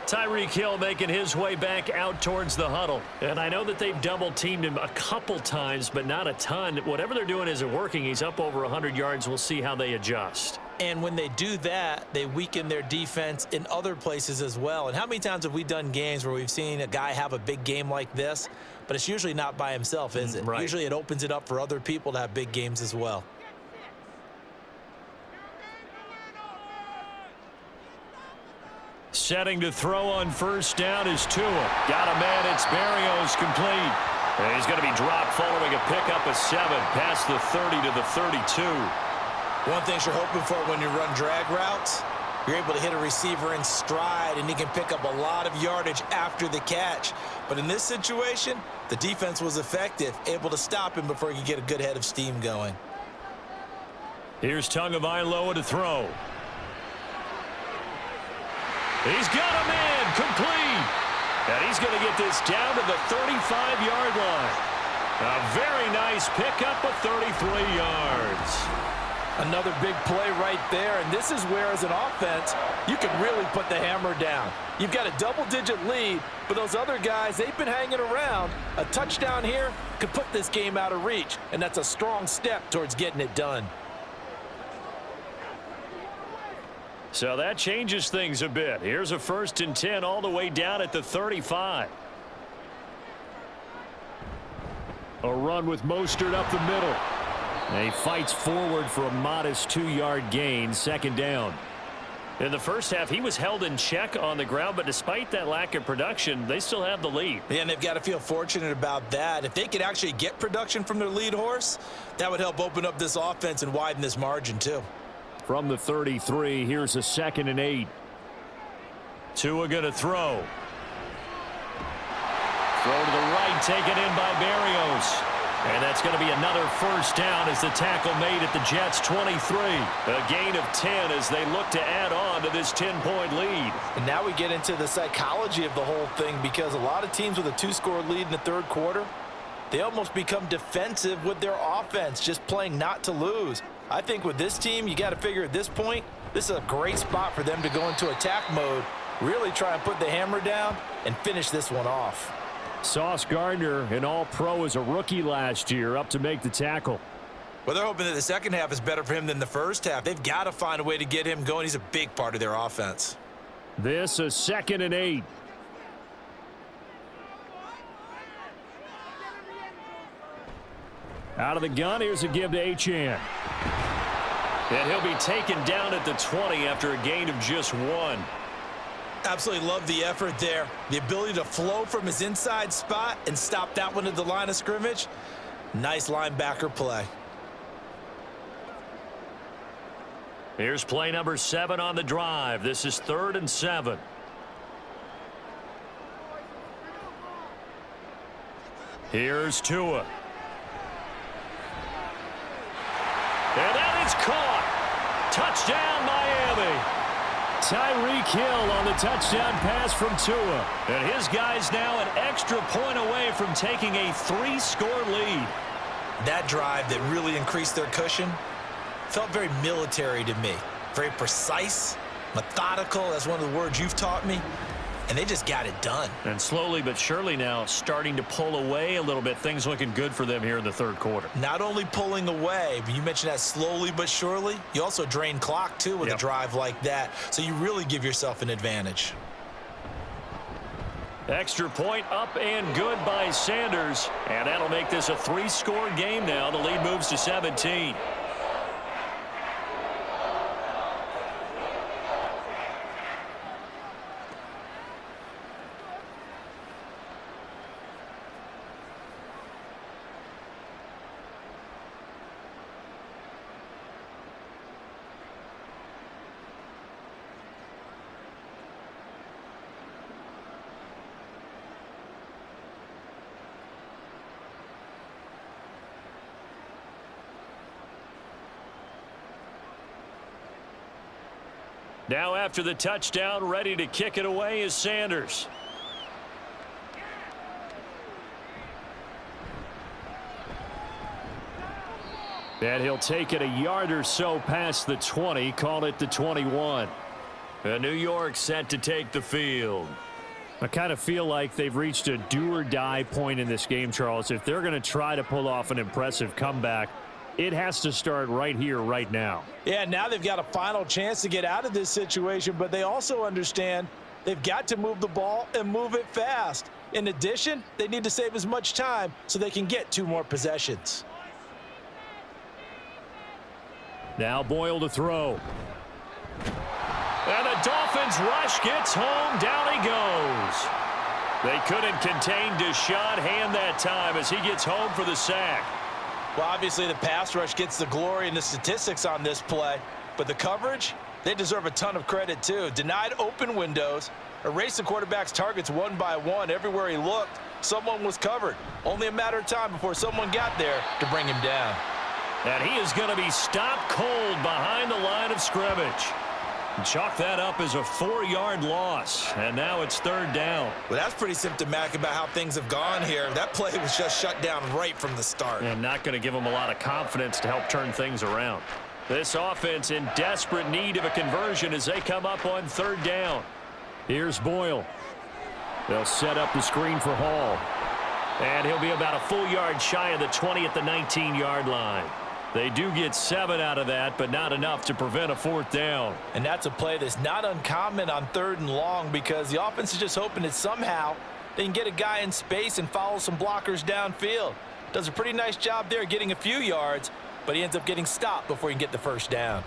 S2: Tyreek Hill making his way back out towards the huddle. And I know that they've double-teamed him a couple times, but not a ton. Whatever they're doing isn't working. He's up over 100 yards. We'll see how they adjust.
S3: And when they do that, they weaken their defense in other places as well. And how many times have we done games where we've seen a guy have a big game like this, but it's usually not by himself, is it?
S2: Right.
S3: Usually it opens it up for other people to have big games as well.
S2: Setting to throw on first down is Tua. Got a man. It's Berrios complete. And he's going to be dropped following a pickup of 7 past the 30 to the 32.
S3: One thing you're hoping for when you run drag routes, you're able to hit a receiver in stride, and he can pick up a lot of yardage after the catch. But in this situation, the defense was effective, able to stop him before he could get a good head of steam going.
S2: Here's Tagovailoa to throw. He's got a man complete. And he's going to get this down to the 35-yard line. A very nice pickup of 33 yards.
S3: Another big play right there, and this is where, as an offense, you can really put the hammer down. You've got a double-digit lead, but those other guys, they've been hanging around. A touchdown here could put this game out of reach, and that's a strong step towards getting it done.
S2: So that changes things a bit. Here's a 1st and 10 all the way down at the 35. A run with Mostert up the middle. And he fights forward for a modest 2-yard gain, 2nd down. In the first half, he was held in check on the ground, but despite that lack of production, they still have the lead.
S3: Yeah, and they've got to feel fortunate about that. If they could actually get production from their lead horse, that would help open up this offense and widen this margin too.
S2: From the 33, here's a 2nd and 8. Tua going to throw. Throw to the right, taken in by Berrios. And that's going to be another 1st down as the tackle made at the Jets' 23. A gain of 10 as they look to add on to this 10-point lead.
S3: And now we get into the psychology of the whole thing, because a lot of teams with a 2-score lead in the 3rd quarter, they almost become defensive with their offense, just playing not to lose. I think with this team, you got to figure at this point, this is a great spot for them to go into attack mode, really try and put the hammer down and finish this one off.
S2: Sauce Gardner, an all-pro as a rookie last year, up to make the tackle.
S3: Well, they're hoping that the second half is better for him than the first half. They've got to find a way to get him going. He's a big part of their offense.
S2: This a 2nd and 8. Out of the gun, here's a give to Achane. And he'll be taken down at the 20 after a gain of just 1.
S3: Absolutely love the effort there. The ability to flow from his inside spot and stop that one at the line of scrimmage. Nice linebacker play.
S2: Here's play number 7 on the drive. This is 3rd and 7. Here's Tua. And that is caught. Touchdown, Miami. Tyreek Hill on the touchdown pass from Tua. And his guys now an extra point away from taking a 3-score lead.
S3: That drive that really increased their cushion felt very military to me. Very precise, methodical. That's one of the words you've taught me. And they just got it done.
S2: And slowly but surely now starting to pull away a little bit. Things looking good for them here in the 3rd quarter.
S3: Not only pulling away, but you mentioned that slowly but surely. You also drain clock, too, with a drive like that. So you really give yourself an advantage.
S2: Extra point up and good by Sanders. And that'll make this a 3-score game now. The lead moves to 17. Now after the touchdown, ready to kick it away is Sanders. And he'll take it a yard or so past the 20, call it the 21. And New York set to take the field. I kind of feel like they've reached a do-or-die point in this game, Charles. If they're going to try to pull off an impressive comeback, it has to start right here, right now.
S3: Yeah, now they've got a final chance to get out of this situation, but they also understand they've got to move the ball and move it fast. In addition, they need to save as much time so they can get 2 more possessions.
S2: Now Boyle to throw. And the Dolphins rush gets home. Down he goes. They couldn't contain Deshaun Hand that time as he gets home for the sack.
S3: Well, obviously the pass rush gets the glory and the statistics on this play, but the coverage, they deserve a ton of credit too. Denied open windows, erased the quarterback's targets one by one. Everywhere he looked, someone was covered. Only a matter of time before someone got there to bring him down.
S2: And he is going to be stopped cold behind the line of scrimmage. Chalk that up as a 4-yard loss, and now it's 3rd down.
S4: Well, that's pretty symptomatic about how things have gone here. That play was just shut down right from the start.
S2: And not going to give them a lot of confidence to help turn things around. This offense in desperate need of a conversion as they come up on 3rd down. Here's Boyle. They'll set up the screen for Hall. And he'll be about a full yard shy of the 20 at the 19-yard line. They do get 7 out of that, but not enough to prevent a 4th down.
S3: And that's a play that's not uncommon on 3rd and long because the offense is just hoping that somehow they can get a guy in space and follow some blockers downfield. Does a pretty nice job there getting a few yards, but he ends up getting stopped before he can get the 1st down.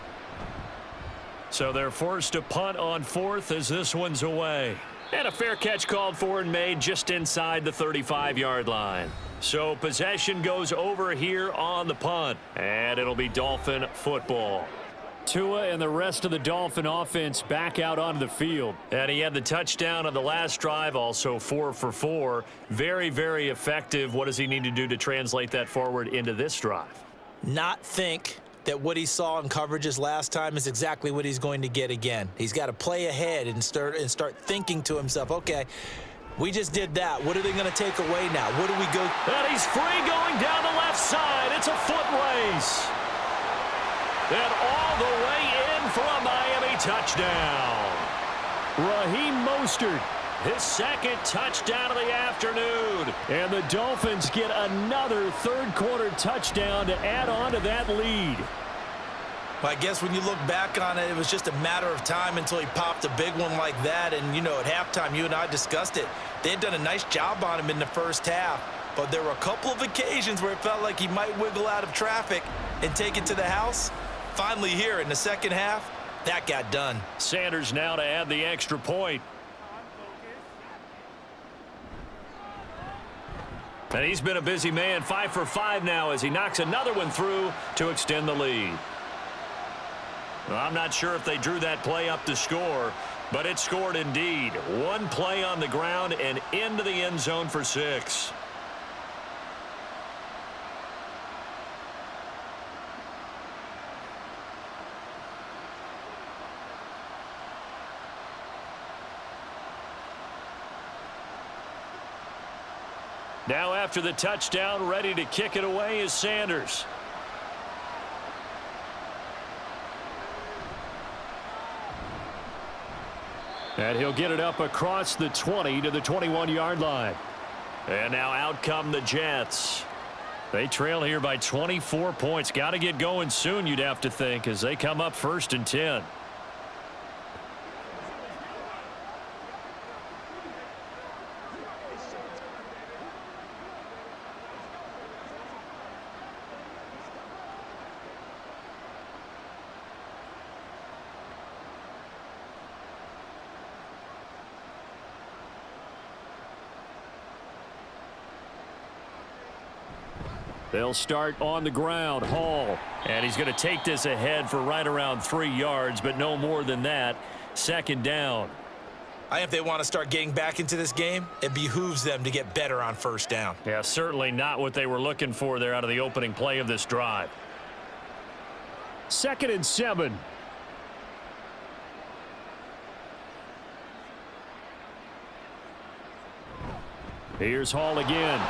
S2: So they're forced to punt on 4th as this one's away. And a fair catch called for and made just inside the 35-yard line. So possession goes over here on the punt, and it'll be Dolphin football. Tua and the rest of the Dolphin offense back out onto the field. And he had the touchdown on the last drive, also 4 for 4. Very, very effective. What does he need to do to translate that forward into this drive?
S3: Not think that what he saw in coverages last time is exactly what he's going to get again. He's got to play ahead and start thinking to himself, okay, we just did that. What are they going to take away now? What do we go?
S2: And he's free going down the left side. It's a foot race. And all the way in for a Miami touchdown. Raheem Mostert, his 2nd touchdown of the afternoon. And the Dolphins get another 3rd quarter touchdown to add on to that lead.
S4: Well, I guess when you look back on it, it was just a matter of time until he popped a big one like that. And, you know, at halftime, you and I discussed it. They had done a nice job on him in the 1st half. But there were a couple of occasions where it felt like he might wiggle out of traffic and take it to the house. Finally here in the 2nd half, that got done.
S2: Sanders now to add the extra point. And he's been a busy man, 5 for 5 now as he knocks another one through to extend the lead. Well, I'm not sure if they drew that play up to score, but it scored indeed. 1 play on the ground and into the end zone for 6. Now after the touchdown, ready to kick it away is Sanders. And he'll get it up across the 20 to the 21-yard line. And now out come the Jets. They trail here by 24 points. Got to get going soon, you'd have to think, as they come up 1st and 10. They'll start on the ground. Hall. And he's going to take this ahead for right around 3 yards, but no more than that. 2nd down.
S4: I think if they want to start getting back into this game, it behooves them to get better on 1st down.
S2: Yeah, certainly not what they were looking for there out of the opening play of this drive. 2nd and 7. Here's Hall again.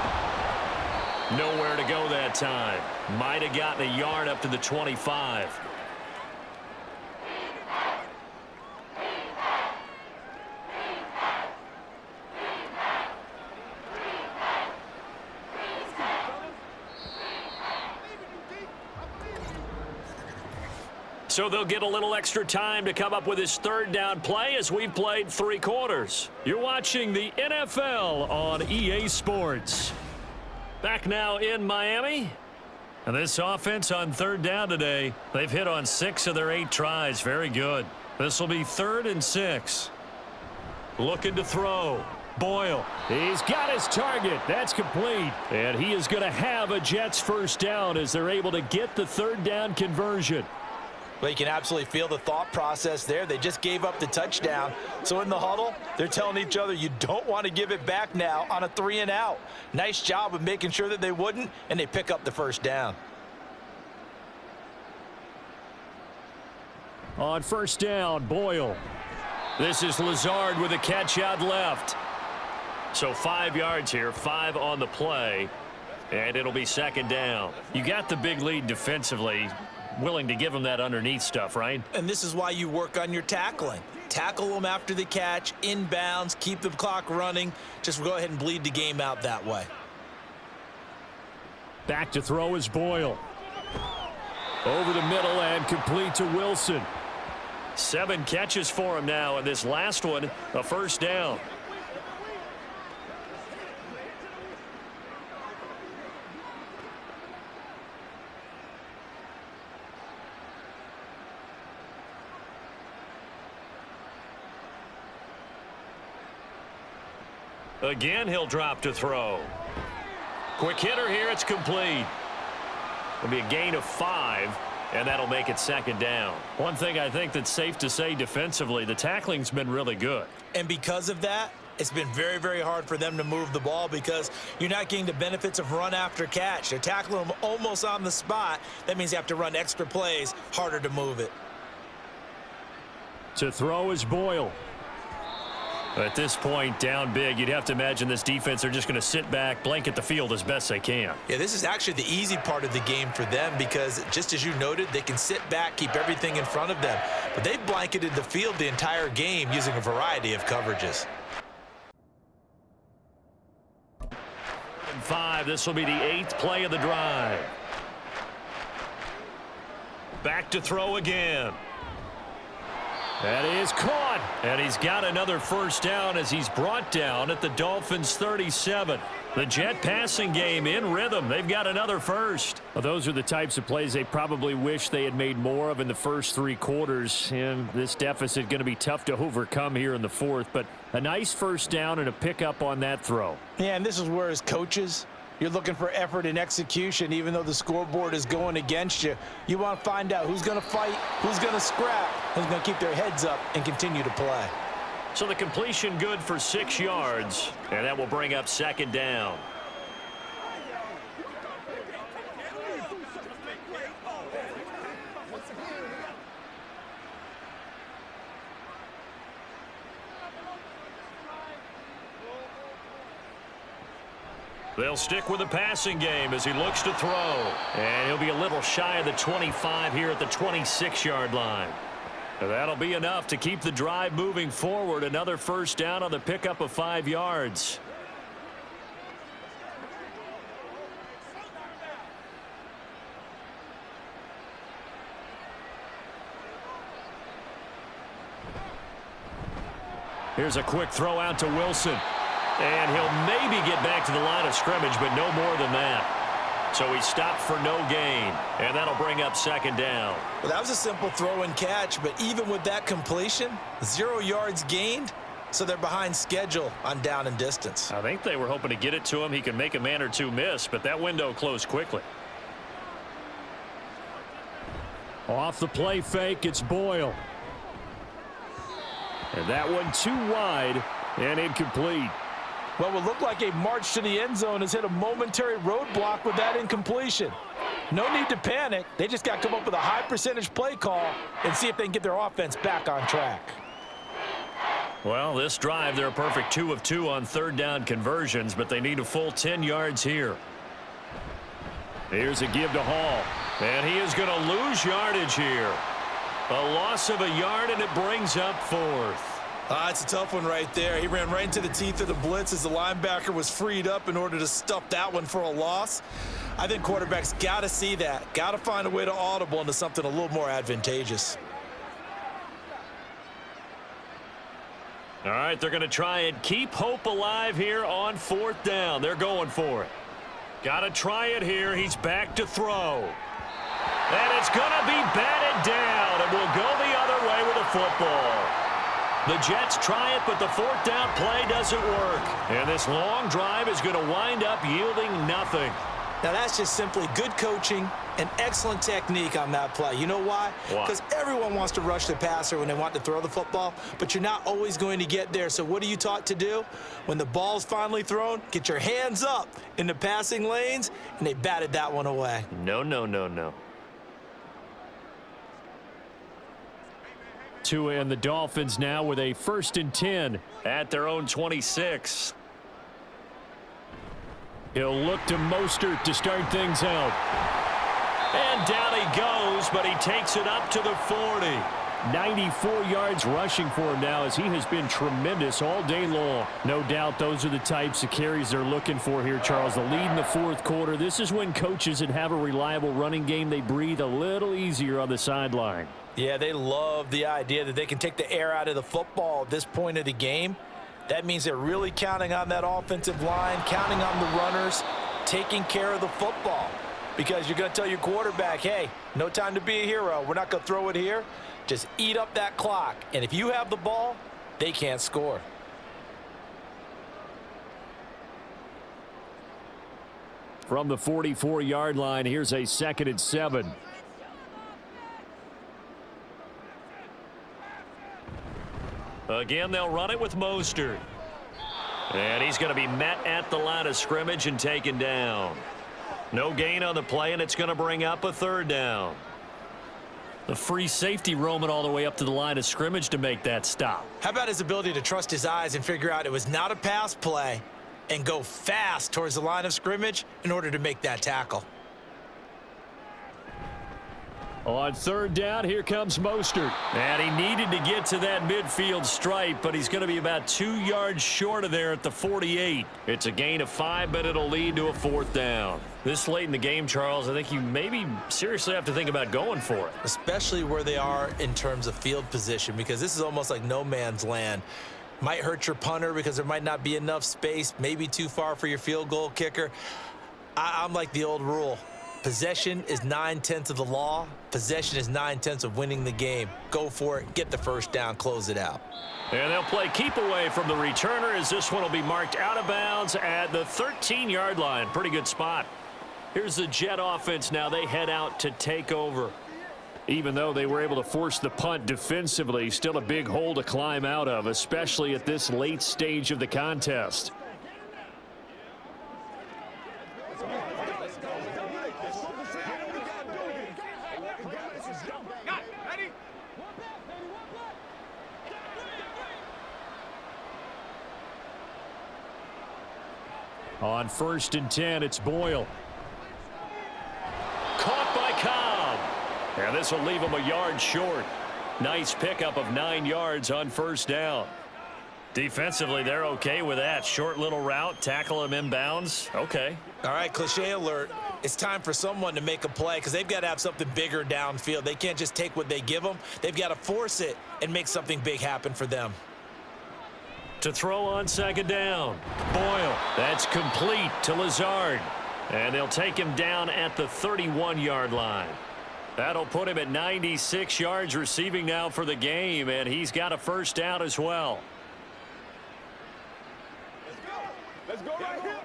S2: Nowhere to go that time. Might have gotten a yard up to the 25. So they'll get a little extra time to come up with his third down play as we've played 3 quarters. You're watching the NFL on EA Sports. Back now in Miami. And this offense on third down today, they've hit on 6 of their 8 tries. Very good. This will be 3rd and 6. Looking to throw. Boyle. He's got his target. That's complete. And he is going to have a Jets first down as they're able to get the third down conversion.
S3: Well, you can absolutely feel the thought process there. They just gave up the touchdown. So in the huddle, they're telling each other, you don't want to give it back now on a 3 and out. Nice job of making sure that they wouldn't, and they pick up the first down.
S2: On first down, Boyle. This is Lazard with a catch out left. So 5 yards here, 5 on the play, and it'll be 2nd down. You got the big lead defensively. Willing to give them that underneath stuff, right?
S3: And this is why you work on your tackling. Tackle them after the catch, inbounds, keep the clock running. Just go ahead and bleed the game out that way.
S2: Back to throw is Boyle. Over the middle and complete to Wilson. 7 catches for him now, and this last one, a first down. Again, he'll drop to throw. Quick hitter here. It's complete. It'll be a gain of 5, and that'll make it 2nd down. One thing I think that's safe to say defensively, the tackling's been really good.
S3: And because of that, it's been very, very hard for them to move the ball because you're not getting the benefits of run after catch. They're tackling them almost on the spot. That means you have to run extra plays, harder to move it.
S2: To throw is Boyle. At this point, down big, you'd have to imagine this defense, they're just going to sit back, blanket the field as best they can.
S3: Yeah, this is actually the easy part of the game for them because, just as you noted, they can sit back, keep everything in front of them. But they've blanketed the field the entire game using a variety of coverages.
S2: 5, this will be the 8th play of the drive. Back to throw again. That is caught, and he's got another first down as he's brought down at the Dolphins' 37. The Jet passing game in rhythm. They've got another first. Well, those are the types of plays they probably wish they had made more of in the first 3 quarters, and this deficit going to be tough to overcome here in the 4th, but a nice first down and a pickup on that throw.
S3: Yeah, and this is where as coaches, you're looking for effort and execution, even though the scoreboard is going against you. You want to find out who's going to fight, who's going to scrap, who's going to keep their heads up and continue to play.
S2: So the completion good for 6 yards, and that will bring up 2nd down. They'll stick with the passing game as he looks to throw. And he'll be a little shy of the 25 here at the 26-yard line. That'll be enough to keep the drive moving forward. Another first down on the pickup of 5 yards. Here's a quick throw out to Wilson. And he'll maybe get back to the line of scrimmage, but no more than that. So he stopped for no gain, and that'll bring up 2nd down.
S3: Well, that was a simple throw and catch, but even with that completion, 0 yards gained, so they're behind schedule on down and distance.
S2: I think they were hoping to get it to him. He could make a man or 2 miss, but that window closed quickly. Off the play fake, it's Boyle. And that one too wide and incomplete.
S3: What would look like a march to the end zone has hit a momentary roadblock with that incompletion. No need to panic. They just got to come up with a high percentage play call and see if they can get their offense back on track.
S2: Well, this drive, they're a perfect 2 of 2 on third down conversions, but they need a full 10 yards here. Here's a give to Hall. And he is going to lose yardage here. A loss of a yard, and it brings up fourth.
S3: It's a tough one right there. He ran right into the teeth of the blitz as the linebacker was freed up in order to stuff that one for a loss. I think quarterbacks got to see that. Got to find a way to audible into something a little more advantageous.
S2: All right, they're going to try and keep hope alive here on fourth down. They're going for it. Got to try it here. He's back to throw. And it's going to be batted down, and we'll go the other way with the football. The Jets try it, but the fourth down play doesn't work. And this long drive is going to wind up yielding nothing.
S3: Now, that's just simply good coaching and excellent technique on that play. You know why? Because everyone wants to rush the passer when they want to throw the football, but you're not always going to get there. So what are you taught to do? When the ball's finally thrown, get your hands up in the passing lanes, and they batted that one away.
S2: No, no, no, no. Tua and the Dolphins now with a 1st and 10 at their own 26. He'll look to Mostert to start things out. And down he goes, but he takes it up to the 40. 94 yards rushing for him now as he has been tremendous all day long. No doubt those are the types of carries they're looking for here, Charles. The lead in the fourth quarter. This is when coaches that have a reliable running game, they breathe a little easier on the sideline.
S3: Yeah, they love the idea that they can take the air out of the football at this point of the game. That means they're really counting on that offensive line, counting on the runners, taking care of the football. Because you're going to tell your quarterback, hey, no time to be a hero. We're not going to throw it here. Just eat up that clock. And if you have the ball, they can't score.
S2: From the 44-yard line, here's a 2nd and 7. Again, they'll run it with Mostert. And he's going to be met at the line of scrimmage and taken down. No gain on the play, and it's going to bring up a 3rd down. The free safety roaming all the way up to the line of scrimmage to make that stop.
S3: How about his ability to trust his eyes and figure out it was not a pass play and go fast towards the line of scrimmage in order to make that tackle?
S2: On 3rd down, here comes Mostert. And he needed to get to that midfield stripe, but he's going to be about 2 yards short of there at the 48. It's a gain of 5, but it'll lead to a 4th down. This late in the game, Charles, I think you maybe seriously have to think about going for it.
S3: Especially where they are in terms of field position, because this is almost like no man's land. Might hurt your punter because there might not be enough space, maybe too far for your field goal kicker. I'm like the old rule. Possession is 9/10 of the law. Possession is 9/10 of winning the game. Go for it. Get the first down. Close it out.
S2: And they'll play keep away from the returner as this one will be marked out of bounds at the 13-yard line. Pretty good spot. Here's the Jet offense now. They head out to take over. Even though they were able to force the punt defensively, still a big hole to climb out of, especially at this late stage of the contest. On 1st and 10, it's Boyle. Caught by Cobb. And this will leave him a yard short. Nice pickup of 9 yards on 1st down. Defensively, they're okay with that. Short little route, tackle him inbounds. Okay.
S3: All right, cliche alert. It's time for someone to make a play because they've got to have something bigger downfield. They can't just take what they give them. They've got to force it and make something big happen for them.
S2: To throw on 2nd down. Boyle. That's complete to Lazard. And they'll take him down at the 31-yard line. That'll put him at 96 yards receiving now for the game, and he's got a 1st down as well.
S5: Let's go right here.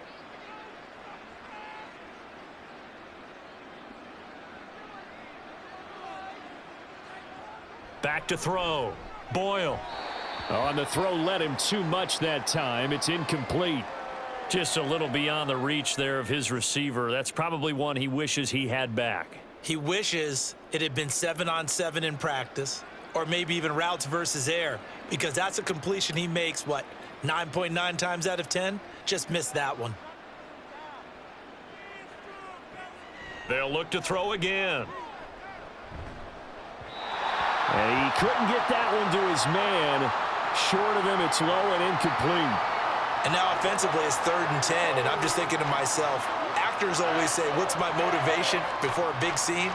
S2: Back to throw. Boyle. On the throw, led him too much that time. It's incomplete. Just a little beyond the reach there of his receiver. That's probably one he wishes he had back.
S3: He wishes it had been 7-on-7 in practice, or maybe even routes versus air, because that's a completion he makes, 9.9 times out of 10? Just missed that one.
S2: They'll look to throw again. And he couldn't get that one to his man. Short of him, it's low and incomplete.
S3: And now offensively, it's 3rd and 10, and I'm just thinking to myself, actors always say, what's my motivation before a big scene?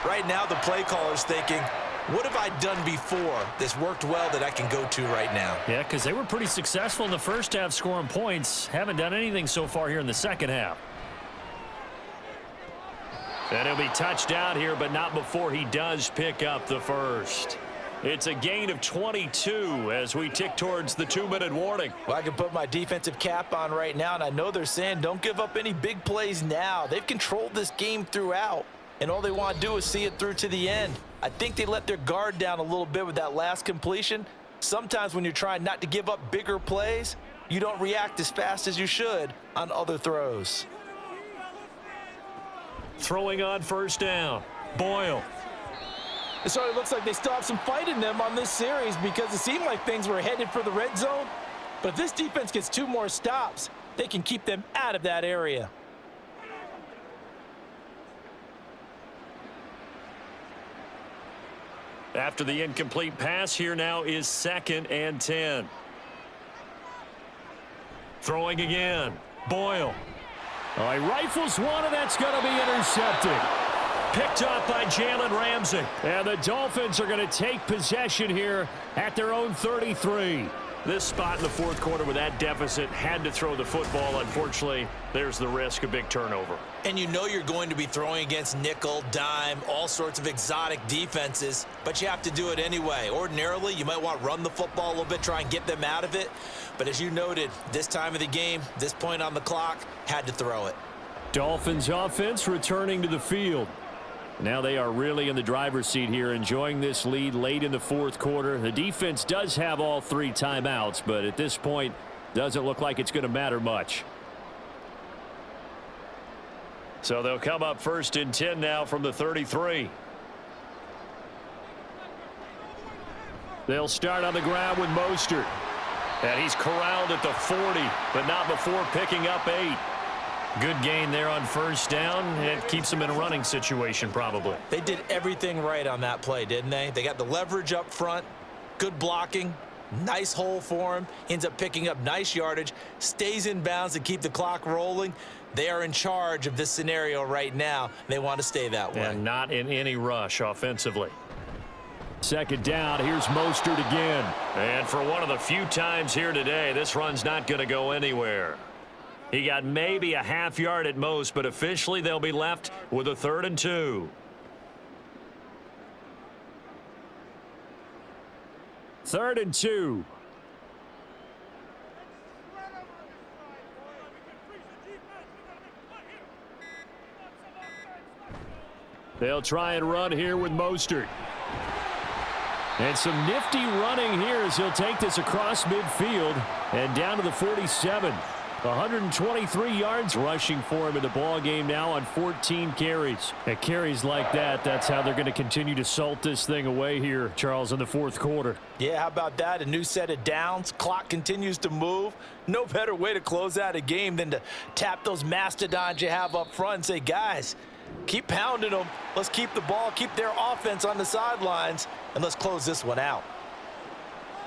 S3: Right now, the play caller's thinking, what have I done before that's worked well that I can go to right now?
S2: Yeah, because they were pretty successful in the first half scoring points. Haven't done anything so far here in the second half. And he'll be touched out here, but not before he does pick up the first. It's a gain of 22 as we tick towards the 2-minute warning.
S3: Well, I can put my defensive cap on right now, and I know they're saying don't give up any big plays now. They've controlled this game throughout, and all they want to do is see it through to the end. I think they let their guard down a little bit with that last completion. Sometimes when you're trying not to give up bigger plays, you don't react as fast as you should on other throws.
S2: Throwing on first down. Boyle.
S3: It sort of looks like they still have some fight in them on this series because it seemed like things were headed for the red zone. But if this defense gets 2 more stops, they can keep them out of that area.
S2: After the incomplete pass, here now is 2nd and 10. Throwing again. Boyle. Oh, he rifles one, and that's going to be intercepted. Picked off by Jalen Ramsey. And the Dolphins are going to take possession here at their own 33. This spot in the fourth quarter with that deficit had to throw the football. Unfortunately, there's the risk of big turnover.
S4: And you know you're going to be throwing against nickel, dime, all sorts of exotic defenses, but you have to do it anyway. Ordinarily, you might want to run the football a little bit, try and get them out of it. But as you noted, this time of the game, this point on the clock, had to throw it.
S2: Dolphins offense returning to the field. Now they are really in the driver's seat here, enjoying this lead late in the fourth quarter. The defense does have all 3 timeouts, but at this point, doesn't look like it's going to matter much. So they'll come up 1st and 10 now from the 33. They'll start on the ground with Mostert. And he's corralled at the 40, but not before picking up 8. Good gain there on first down. It keeps them in a running situation probably.
S3: They did everything right on that play, didn't they? They got the leverage up front, good blocking, nice hole for him, ends up picking up nice yardage, stays in bounds to keep the clock rolling. They are in charge of this scenario right now. They want to stay that way.
S2: And not in any rush offensively. 2nd down, here's Mostert again. And for one of the few times here today, this run's not going to go anywhere. He got maybe a half yard at most, but officially they'll be left with a 3rd and 2. 3rd and 2. They'll try and run here with Mostert. And some nifty running here as he'll take this across midfield and down to the 47. 123 yards rushing for him in the ball game now on 14 carries. At carries like that, that's how they're going to continue to salt this thing away here, Charles, in the fourth quarter.
S3: Yeah, how about that? A new set of downs. Clock continues to move. No better way to close out a game than to tap those mastodons you have up front and say, guys, keep pounding them. Let's keep the ball, keep their offense on the sidelines, and let's close this one out.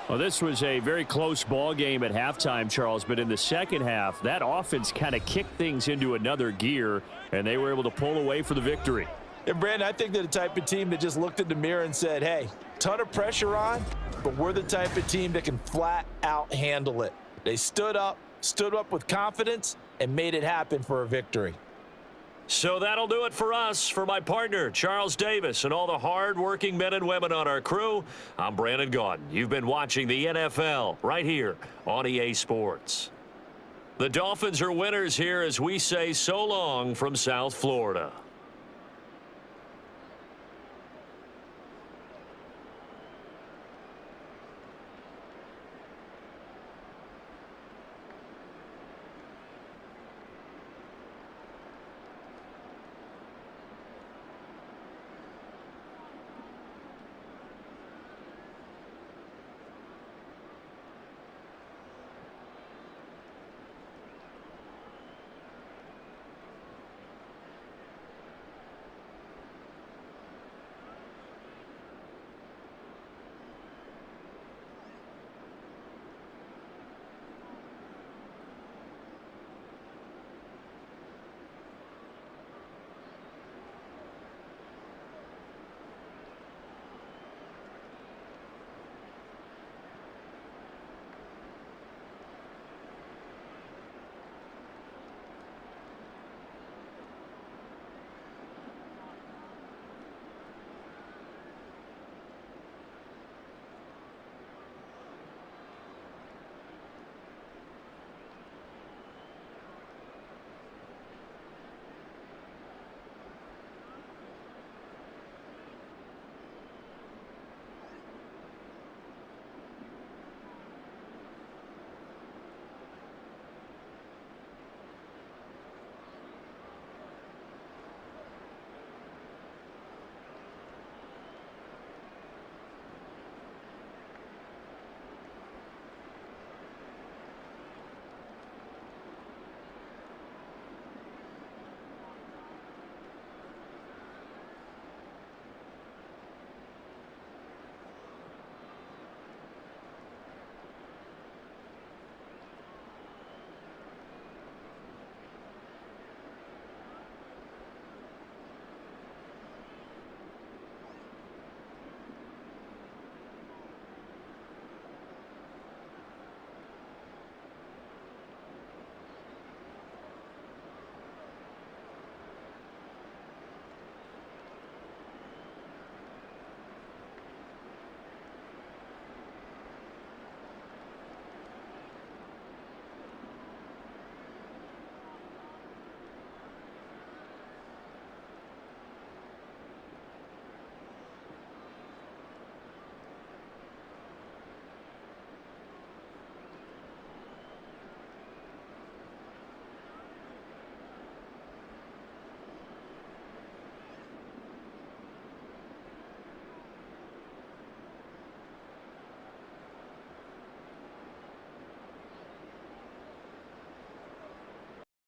S2: Well, this was a very close ball game at halftime, Charles, but in the second half, that offense kind of kicked things into another gear, and they were able to pull away for the victory.
S3: And, Brandon, I think they're the type of team that just looked in the mirror and said, hey, ton of pressure on, but we're the type of team that can flat out handle it. They stood up with confidence, and made it happen for a victory.
S2: So that'll do it for us. For my partner, Charles Davis, and all the hard-working men and women on our crew, I'm Brandon Gaudin. You've been watching the NFL right here on EA Sports. The Dolphins are winners here as we say so long from South Florida.